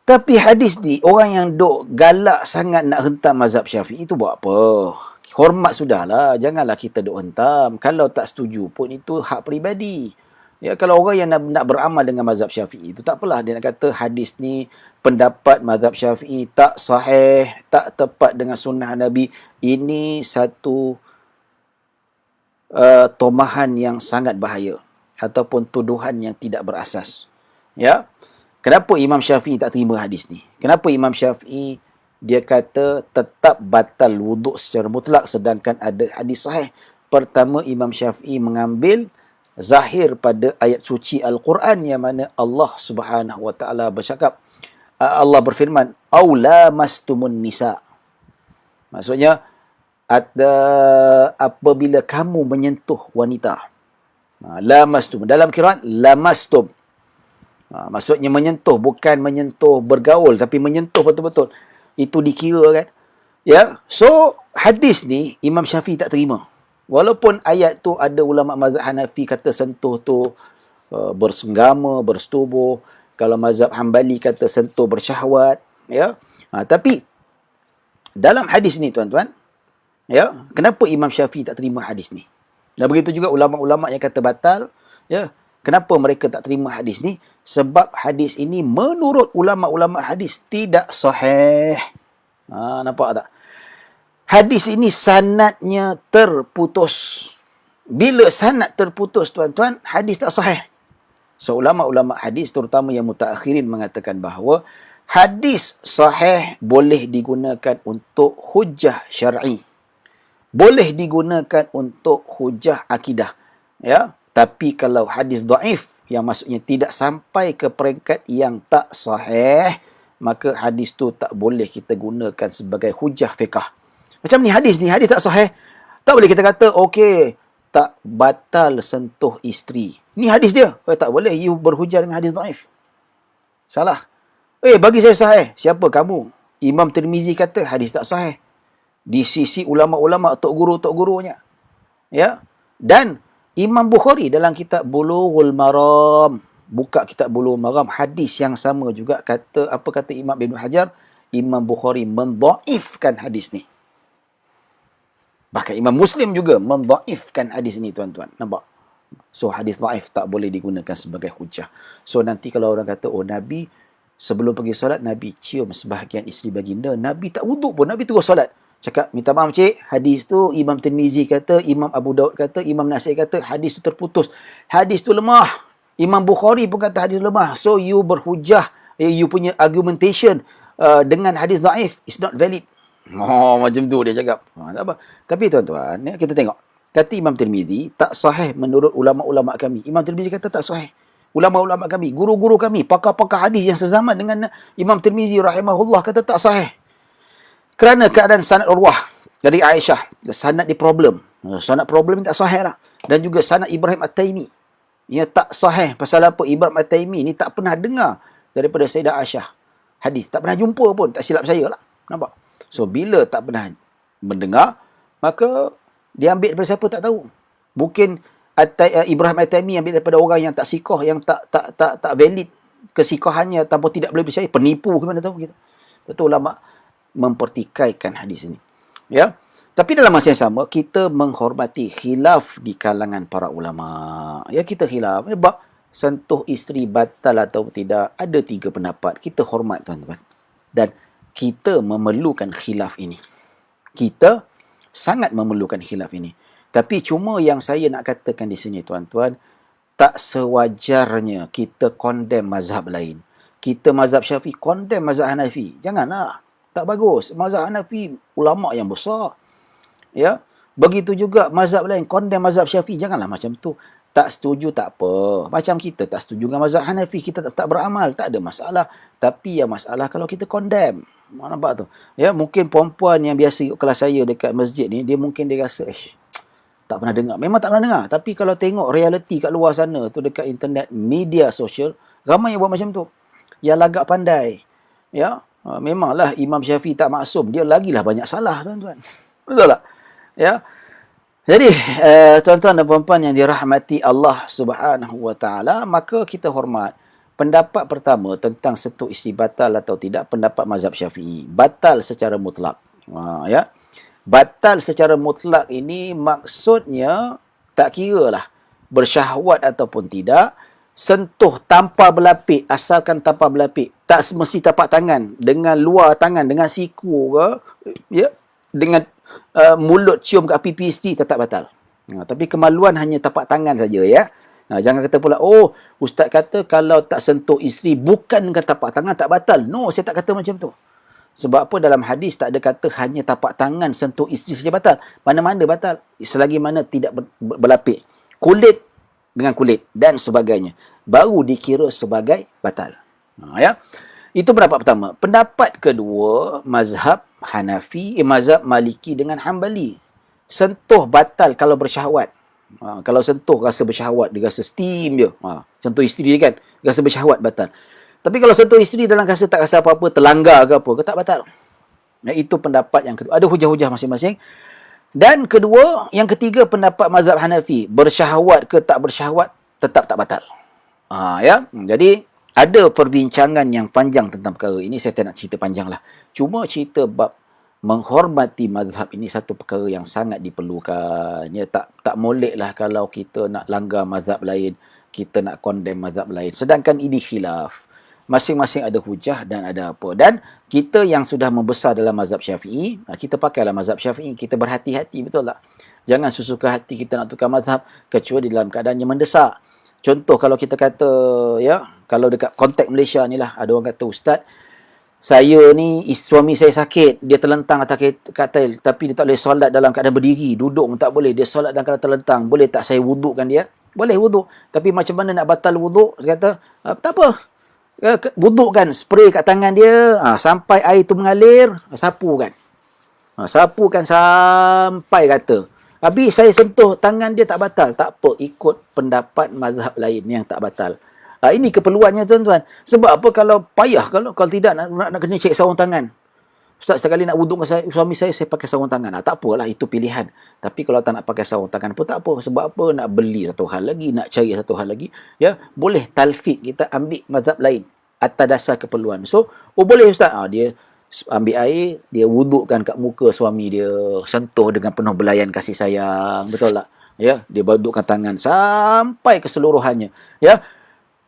Tapi hadis ni, orang yang duk galak sangat nak hentam mazhab Syafi'i itu buat apa? Hormat sudahlah. Janganlah kita duk hentam. Kalau tak setuju pun itu hak peribadi. Ya, kalau orang yang nak beramal dengan mazhab Syafi'i itu tak apalah. Dia nak kata hadis ni pendapat mazhab Syafi'i tak sahih, tak tepat dengan sunnah Nabi. Ini satu tomahan yang sangat bahaya. Ataupun tuduhan yang tidak berasas. Ya. Kenapa Imam Syafi'i tak terima hadis ni? Kenapa Imam Syafi'i dia kata tetap batal wuduk secara mutlak sedangkan ada hadis sahih? Pertama, Imam Syafi'i mengambil zahir pada ayat suci Al-Quran yang mana Allah Subhanahu wa taala bercakap, Allah berfirman, "Aw lamastumun nisa." Maksudnya apabila kamu menyentuh wanita. Lamastum dalam qiraat lamastum. Maksudnya menyentuh, bukan menyentuh bergaul, tapi menyentuh betul-betul. Itu dikira kan. Ya, so hadis ni Imam Syafi'i tak terima. Walaupun ayat tu ada ulama mazhab Hanafi kata sentuh tu bersenggama, bersetubuh. Kalau mazhab Hambali kata sentuh bersyahwat. Ya, tapi dalam hadis ni tuan-tuan, ya, kenapa Imam Syafi'i tak terima hadis ni? Dan begitu juga ulama-ulama yang kata batal, ya. Kenapa mereka tak terima hadis ni? Sebab hadis ini menurut ulama-ulama hadis tidak sahih. Nampak tak? Hadis ini sanadnya terputus. Bila sanad terputus, tuan-tuan, hadis tak sahih. So, ulama-ulama hadis, terutama yang mutaakhirin, mengatakan bahawa hadis sahih boleh digunakan untuk hujah syar'i. Boleh digunakan untuk hujah akidah. Ya. Tapi kalau hadis dhaif, yang maksudnya tidak sampai ke peringkat yang tak sahih, maka hadis tu tak boleh kita gunakan sebagai hujah fiqh. Macam ni hadis tak sahih. Tak boleh kita kata, okey, tak batal sentuh isteri. Ni hadis dia. Tak boleh, you berhujah dengan hadis dhaif. Salah. Bagi saya sahih. Siapa kamu? Imam Tirmizi kata hadis tak sahih. Di sisi ulama-ulama, tok guru-gurunya. Ya. Dan Imam Bukhari dalam kitab Bulughul Maram, buka kitab Bulughul Maram, hadis yang sama juga kata, apa kata Imam Ibn Hajar? Imam Bukhari mendhaifkan hadis ni. Bahkan Imam Muslim juga mendhaifkan hadis ni, tuan-tuan. Nampak? So, hadis dhaif tak boleh digunakan sebagai hujah. So, nanti kalau orang kata, oh Nabi sebelum pergi solat, Nabi cium sebahagian isteri baginda, Nabi tak wuduk pun, Nabi terus solat. Cakap, minta maaf cik, hadis tu Imam Tirmizi kata, Imam Abu Daud kata, Imam Nasa'i kata, hadis tu terputus. Hadis tu lemah. Imam Bukhari pun kata hadis lemah. So, you berhujah, you punya argumentation dengan hadis dhaif is not valid. Macam tu dia cakap. Tak apa. Tapi tuan-tuan, ya, kita tengok. Kata Imam Tirmizi, tak sahih menurut ulama-ulama kami. Imam Tirmizi kata tak sahih. Ulama-ulama kami, guru-guru kami, pakar-pakar hadis yang sezaman dengan Imam Tirmizi rahimahullah kata tak sahih. Kerana keadaan sanad Urwah dari Aisyah, sanad di problem. Sanad problem tak sahih lah. Dan juga sanad Ibrahim At-Taimi. Ia tak sahih. Pasal apa? Ibrahim At-Taimi ni tak pernah dengar daripada Sayyidah Aisyah hadis. Tak pernah jumpa pun. Tak silap saya lah. Nampak? So, bila tak pernah mendengar, maka dia ambil daripada siapa tak tahu. Mungkin Ibrahim At-Taimi ambil daripada orang yang tak sikoh, yang tak valid kesikohannya tanpa tidak boleh percaya. Penipu ke mana tahu kita. Betul ulama mempertikaikan hadis ini. Ya. Tapi dalam masa yang sama, kita menghormati khilaf di kalangan para ulama. Ya, kita khilaf. Sebab sentuh isteri batal atau tidak, ada 3 pendapat. Kita hormat, tuan-tuan. Dan kita memerlukan khilaf ini. Kita sangat memerlukan khilaf ini. Tapi cuma yang saya nak katakan di sini, tuan-tuan, tak sewajarnya kita condemn mazhab lain. Kita mazhab Syafi'i, condemn mazhab Hanafi. Janganlah. Tak bagus. Mazhab Hanafi ulama yang besar. Ya. Begitu juga mazhab lain, condemn mazhab Syafi'i. Janganlah macam tu. Tak setuju tak apa. Macam kita tak setuju dengan mazhab Hanafi, kita tak beramal, tak ada masalah. Tapi yang masalah kalau kita condemn. Nampak tu? Ya, mungkin perempuan yang biasa ikut kelas saya dekat masjid ni, dia mungkin dia rasa tak pernah dengar. Memang tak pernah dengar. Tapi kalau tengok realiti kat luar sana tu, dekat internet, media sosial, ramai yang buat macam tu. Yang lagak pandai. Ya. Memanglah Imam Syafi'i tak maksum. Dia lagilah banyak salah, tuan-tuan. Betul tak? Ya. Jadi, tuan-tuan dan puan-puan yang dirahmati Allah Subhanahu wa taala, maka kita hormat. Pendapat pertama tentang sentuh isteri batal atau tidak, pendapat mazhab Syafi'i. Batal secara mutlak. Ya. Batal secara mutlak ini maksudnya tak kiralah bersyahwat ataupun tidak, sentuh tanpa berlapik, asalkan tanpa berlapik. Tak mesti tapak tangan, dengan luar tangan, dengan siku ke, ya, dengan mulut cium ke pipi isteri, tetap batal. Tapi kemaluan hanya tapak tangan saja, ya. Jangan kata pula, oh, ustaz kata kalau tak sentuh isteri bukan dengan tapak tangan tak batal. No, saya tak kata macam tu. Sebab apa dalam hadis tak ada kata hanya tapak tangan sentuh isteri saja batal. Mana-mana batal. Selagi mana tidak berlapik. Kulit dengan kulit dan sebagainya. Baru dikira sebagai batal. Ya. Itu pendapat pertama. Pendapat kedua, mazhab Hanafi, mazhab Maliki dengan Hanbali. Sentuh batal kalau bersyahwat. Kalau sentuh rasa bersyahwat, dia rasa steam je. Sentuh isteri dia kan, rasa bersyahwat, batal. Tapi kalau sentuh isteri dalam rasa tak rasa apa-apa, terlanggar ke apa, ke tak batal. Itu pendapat yang kedua. Ada hujah-hujah masing-masing. Dan kedua, yang ketiga pendapat mazhab Hanafi. Bersyahwat ke tak bersyahwat, tetap tak batal. Ya. Jadi, ada perbincangan yang panjang tentang perkara ini. Saya tak nak cerita panjang lah. Cuma cerita bab menghormati mazhab ini satu perkara yang sangat diperlukan. Ya, tak molek lah kalau kita nak langgar mazhab lain, kita nak condemn mazhab lain. Sedangkan ini khilaf. Masing-masing ada hujah dan ada apa. Dan kita yang sudah membesar dalam mazhab Syafi'i, kita pakailah mazhab Syafi'i, kita berhati-hati, betul tak? Jangan sesuka hati kita nak tukar mazhab kecuali dalam keadaan yang mendesak. Contoh kalau kita kata, ya, kalau dekat konteks Malaysia ni lah, ada orang kata, ustaz, saya ni, suami saya sakit, dia terlentang atas katil, tapi dia tak boleh solat dalam keadaan berdiri, duduk pun tak boleh, dia solat dalam keadaan terlentang, boleh tak saya wudukkan dia? Boleh wuduk, tapi macam mana nak batal wuduk? Saya kata, tak apa, wudukkan, spray kat tangan dia, sampai air tu mengalir, sapukan. Sapukan sampai kata. Habis saya sentuh tangan dia tak batal. Tak apa, ikut pendapat mazhab lain yang tak batal. Ini keperluannya, tuan-tuan. Sebab apa kalau payah, kalau tidak nak kena cek sarung tangan. Ustaz, sekali nak wuduk dengan suami saya pakai sarung tangan. Tak apalah, itu pilihan. Tapi kalau tak nak pakai sarung tangan pun tak apa. Sebab apa? Nak beli satu hal lagi, nak cari satu hal lagi. Ya, boleh talfik, kita ambil mazhab lain atas dasar keperluan. So, boleh ustaz. Dia ambil air, dia wudukkan kat muka suami dia, sentuh dengan penuh belayan kasih sayang. Betul tak? Ya, dia wudukkan tangan sampai keseluruhannya. Ya.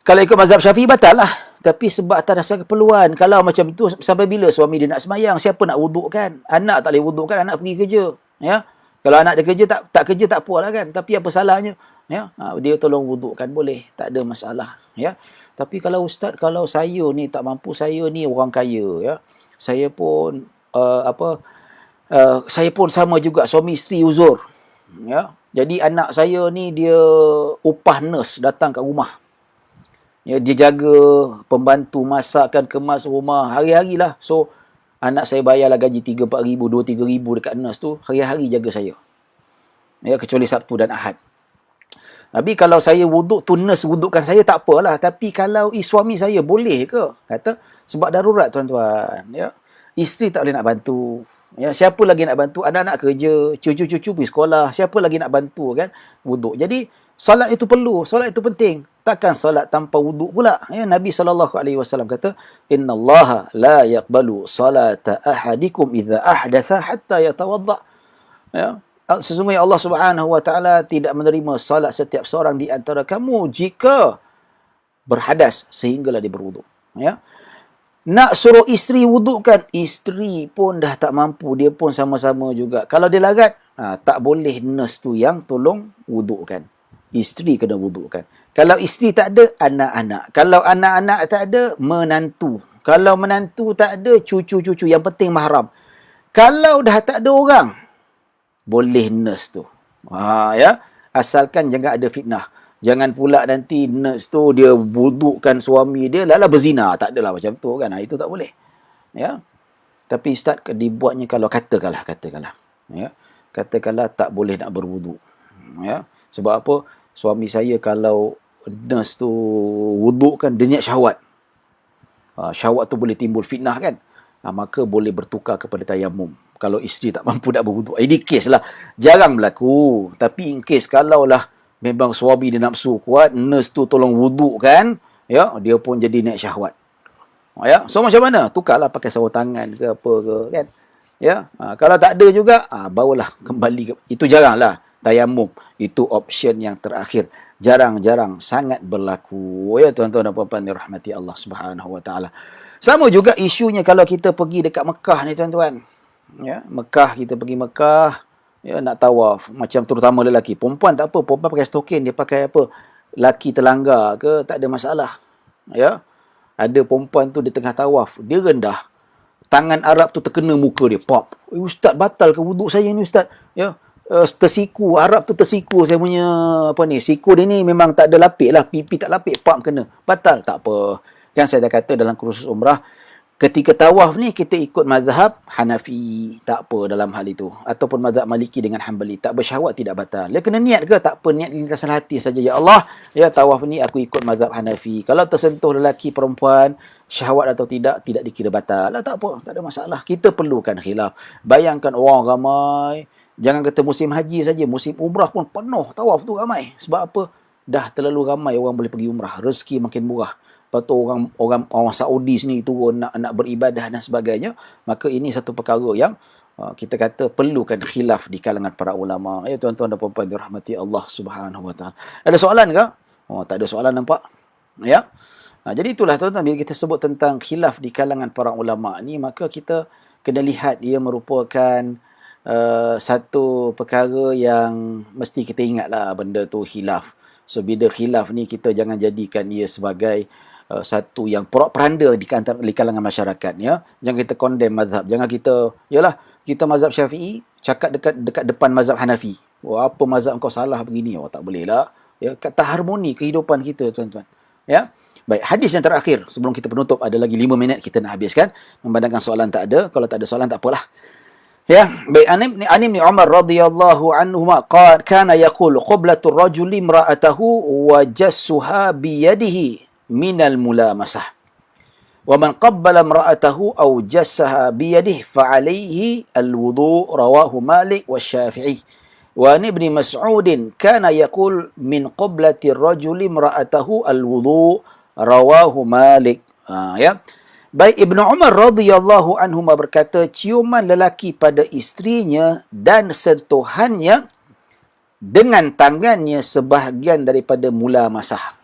Kalau ikut mazhab Syafi'i batal lah. Tapi sebab atas dasar keperluan. Kalau macam tu, sampai bila suami dia nak semayang? Siapa nak wudukkan? Anak tak boleh wudukkan, anak pergi kerja. Ya. Kalau anak dia kerja, tak kerja tak apalah kan. Tapi apa salahnya? Ya. Dia tolong wudukkan, boleh. Tak ada masalah. Ya. Tapi kalau ustaz, kalau saya ni tak mampu, saya ni orang kaya. Ya. Saya pun, saya pun sama juga, suami isteri uzur. Ya. Jadi anak saya ni dia upah nurse datang kat rumah. Ya, dia jaga pembantu masakkan kemas rumah hari-hari lah. So, anak saya bayarlah gaji 3-4 ribu, 2-3 ribu dekat nurse tu. Hari-hari jaga saya. Ya, kecuali Sabtu dan Ahad. Tapi kalau saya wuduk tu nurse wudukkan saya tak apalah. Tapi kalau suami saya boleh ke? Kata, sebab darurat tuan-tuan. Ya. Isteri tak boleh nak bantu. Ya, siapa lagi nak bantu? Anak-anak kerja, cucu-cucu pergi sekolah. Siapa lagi nak bantu kan? Wuduk. Jadi, solat itu perlu. Solat itu penting. Takkan solat tanpa wuduk pula. Ya, Nabi SAW kata, Inna Allaha la yaqbalu salata ahadikum idza ahdatha hatta yatawadda. Ya. Sesungguhnya Allah Subhanahu wa taala tidak menerima solat setiap seorang di antara kamu jika berhadas sehinggalah dia berwuduk. Ya. Nak suruh isteri wudukkan, isteri pun dah tak mampu, dia pun sama-sama juga. Kalau dia larat, tak boleh nurse tu yang tolong wudukkan. Isteri kena wudukkan. Kalau isteri tak ada, anak-anak. Kalau anak-anak tak ada, menantu. Kalau menantu tak ada, cucu-cucu. Yang penting mahram. Kalau dah tak ada orang, boleh nurse tu. Ya. Asalkan jangan ada fitnah. Jangan pula nanti nurse tu dia wudukkan suami dia, lala berzina. Tak adalah macam tu kan. Itu tak boleh. Ya. Tapi Ustaz dibuatnya kalau katakanlah. Ya. Katakanlah tak boleh nak berwuduk. Ya. Sebab apa? Suami saya kalau nurse tu wudukkan, dia niat syahwat. Syahwat tu boleh timbul fitnah kan. Maka boleh bertukar kepada tayamum. Kalau isteri tak mampu nak berwuduk. Ini kes lah. Jarang berlaku. Tapi in case kalau lah memang suami dia nafsu kuat, nurse tu tolong wudukkan, ya, dia pun jadi niat syahwat. Ya, so macam mana? Tukarlah pakai sarung tangan ke apa ke kan. Ya, kalau tak ada juga, barulah kembali ke, itu jaranglah. Tayamum itu option yang terakhir. Jarang-jarang sangat berlaku. Ya tuan-tuan dan puan-puan dirahmati Allah Subhanahu wa taala. Sama juga isunya kalau kita pergi dekat Mekah ni tuan-tuan. Ya, Mekah, kita pergi Mekah, ya, nak tawaf, macam terutama lelaki. Perempuan tak apa, perempuan pakai stokin, dia pakai apa? Laki terlanggar ke, tak ada masalah. Ya. Ada perempuan tu di tengah tawaf, dia rendah. Tangan Arab tu terkena muka dia, pop. Ustaz, batal ke wuduk saya ni Ustaz? Ya. Tersiku, Arab tu tersiku saya punya apa ni, siku dia ni memang tak ada lapik lah, pipi tak lapik, pam kena, batal, tak apa. Kan saya dah kata dalam kursus umrah, ketika tawaf ni kita ikut mazhab Hanafi, tak apa dalam hal itu, ataupun mazhab Maliki dengan Hanbali, tak bersyahwat tidak batal. Dia kena niat ke? Tak apa, niat di lintasan hati saja, ya Allah, ya tawaf ni aku ikut mazhab Hanafi. Kalau tersentuh lelaki perempuan syahwat atau tidak dikira batal lah, tak apa, tak ada masalah. Kita perlukan khilaf. Bayangkan orang ramai, jangan kata musim haji saja, musim umrah pun penuh tawaf tu ramai. Sebab apa? Dah terlalu ramai orang boleh pergi umrah, rezeki makin murah. Lepas tu orang Saudi sini turun nak beribadah dan sebagainya. Maka ini satu perkara yang kita kata perlukan khilaf di kalangan para ulama. Ya tuan-tuan dan puan-puan dirahmati Allah Subhanahu wa taala. Ada soalan ke? Tak ada soalan nampak. Ya. Jadi itulah tuan-tuan, bila kita sebut tentang khilaf di kalangan para ulama ni, maka kita kena lihat ia merupakan satu perkara yang mesti kita ingatlah benda tu khilaf. So bila khilaf ni kita jangan jadikan ia sebagai satu yang porak-peranda di kalangan masyarakat, ya. Jangan kita condemn mazhab, jangan kita, yalah, kita mazhab Syafi'i cakap dekat depan mazhab Hanafi. Apa mazhab kau salah begini? Tak boleh lah. Ya, kata harmoni kehidupan kita tuan-tuan. Ya. Baik, hadis yang terakhir sebelum kita penutup, ada lagi 5 minit kita nak habiskan. Memandangkan soalan tak ada, kalau tak ada soalan tak apalah. Ya, baik, an Ibn Umar radhiyallahu anhuma kana yaqul qiblatur rajuli imra'atahu wa jassuha bi yadihi minal mulamasah. Wa man qabbala imra'atahu aw jassaha bi yadihi fa alayhi al-wudu' rawahu Malik wa Syafi'i. Wa an Ibn Mas'ud kana yaqul min qiblatir rajuli imra'atahu al-wudu' rawahu Malik. Ya. Baik, Ibnu Umar radhiyallahu anhuma berkata, ciuman lelaki pada isterinya dan sentuhannya dengan tangannya sebahagian daripada mula masah.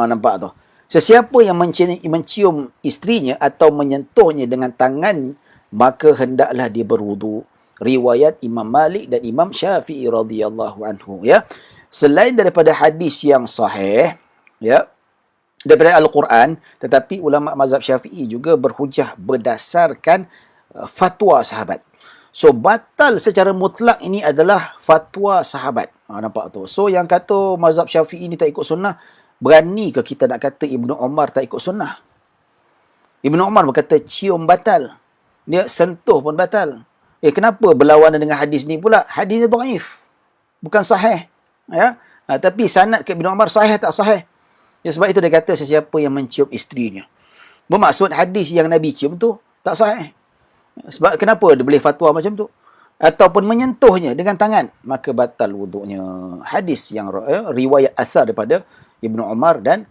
Nampak tu. Sesiapa yang mencium isterinya atau menyentuhnya dengan tangan, maka hendaklah dia berwudu. Riwayat Imam Malik dan Imam Syafi'i radhiyallahu anhu, ya. Selain daripada hadis yang sahih, ya, daripada Al-Quran, tetapi ulama mazhab Syafi'i juga berhujah berdasarkan fatwa sahabat. So batal secara mutlak ini adalah fatwa sahabat. Nampak tu. So yang kata mazhab Syafi'i ni tak ikut sunnah, berani ke kita nak kata Ibnu Umar tak ikut sunnah? Ibnu Umar berkata cium batal. Dia sentuh pun batal. Kenapa berlawanan dengan hadis ni pula? Hadis ni dhaif. Bukan sahih. Ya? Tapi sanad ke Ibnu Umar sahih tak sahih? Ya, sebab itu dia kata sesiapa yang mencium isterinya. Bermaksud hadis yang Nabi cium tu tak sahih. Sebab kenapa dia boleh fatwa macam tu? Ataupun menyentuhnya dengan tangan, maka batal wuduknya. Hadis yang riwayat athar daripada Ibnu Umar dan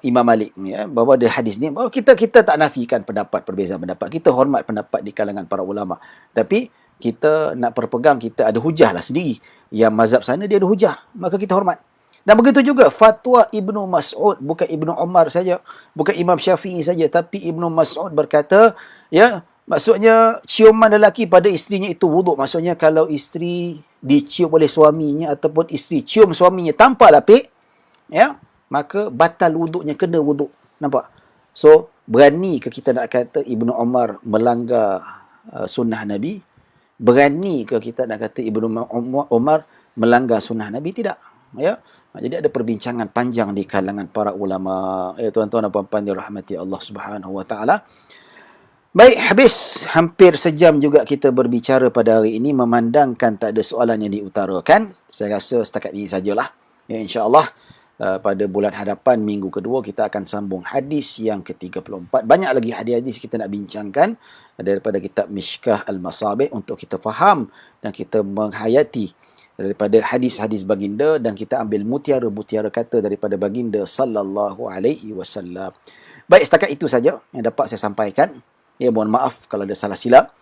Imam Malik, ya, bahawa ada hadis ni, bahawa kita tak nafikan perbezaan pendapat. Kita hormat pendapat di kalangan para ulama. Tapi kita nak berpegang, kita ada hujah lah sendiri. Yang mazhab sana dia ada hujah, maka kita hormat. Dan begitu juga fatwa Ibnu Mas'ud, bukan Ibnu Umar saja, bukan Imam Syafi'i saja, tapi Ibnu Mas'ud berkata, ya, maksudnya ciuman lelaki pada isterinya itu wuduk. Maksudnya kalau isteri dicium oleh suaminya ataupun isteri cium suaminya tanpa lapik, ya, maka batal wuduknya, kena wuduk. Nampak? So, berani ke kita nak kata Ibnu Umar melanggar sunnah Nabi? Berani ke kita nak kata Ibnu Umar melanggar sunnah Nabi? Tidak. Ya. Jadi ada perbincangan panjang di kalangan para ulama. Tuan-tuan dan puan-puan dirahmati Allah Subhanahu wa taala. Baik, habis hampir sejam juga kita berbicara pada hari ini, memandangkan tak ada soalan yang diutarakan. Saya rasa setakat ini sajalah. Ya, insya-Allah pada bulan hadapan minggu kedua kita akan sambung hadis yang ke-34. Banyak lagi hadis-hadis kita nak bincangkan daripada kitab Mishkah Al-Masabih untuk kita faham dan kita menghayati daripada hadis-hadis baginda, dan kita ambil mutiara-mutiara kata daripada baginda sallallahu alaihi wasallam. Baik, setakat itu saja yang dapat saya sampaikan. Ya, mohon maaf kalau ada salah silap.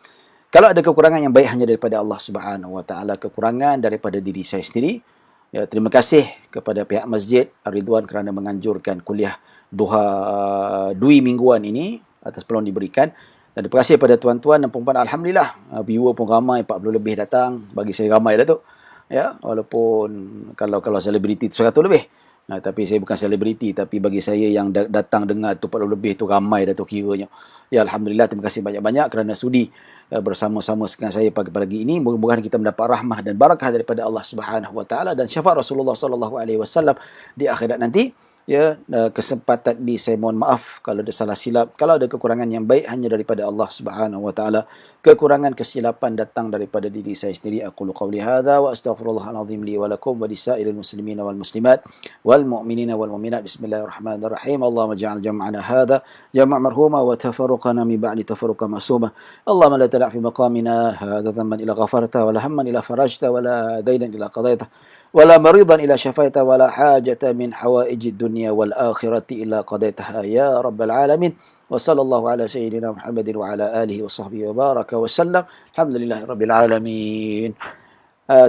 Kalau ada kekurangan, yang baik hanya daripada Allah Subhanahu wa taala, kekurangan daripada diri saya sendiri. Ya, terima kasih kepada pihak Masjid Ar-Ridwan kerana menganjurkan kuliah duha dui mingguan ini atas peluang diberikan. Dan terima kasih kepada tuan-tuan dan puan-puan. Alhamdulillah, viewer pun ramai, 40 lebih datang. Bagi saya ramai dah tu. Ya, walaupun kalau selebriti tu 100 lebih. Tapi saya bukan selebriti, tapi bagi saya yang datang dengar tu 40 lebih tu ramai dah tu kiranya. Ya, alhamdulillah, terima kasih banyak-banyak kerana sudi bersama-sama dengan saya pagi-pagi ini. Mudah-mudahan kita mendapat rahmah dan barakah daripada Allah Subhanahu wa taala dan syafaat Rasulullah sallallahu alaihi wasallam di akhirat nanti. Ya, kesempatan ni saya mohon maaf kalau ada salah silap, kalau ada kekurangan, yang baik hanya daripada Allah Subhanahu wa taala. Kekurangan kesilapan datang daripada diri saya sendiri. Aqulu qawli hadza wa astaghfirullahal azim li wa lakum wa lisairil muslimina wal muslimat wal mu'minina wal mu'minat. Bismillahirrahmanirrahim. Allahumma ja'al jam'ana hadza jam'a marhuma wa tafarruqana min ba'di tafarruqa masuma. Allahumma la tad'a fi maqamina hadza dhanban illa ghafarta wa la hamman illa farajta wa la daynan illa qadaita ولا مريضا إلا شفيت ولا حاجة من حوائج الدنيا والآخرة إلا قضيتها يا رب العالمين وصلى الله على سيدنا محمد وعلى آله وصحبه وبارك وسلم الحمد لله رب العالمين.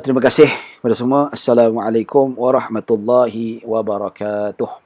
Terima kasih kepada semua. Assalamualaikum warahmatullahi wabarakatuh.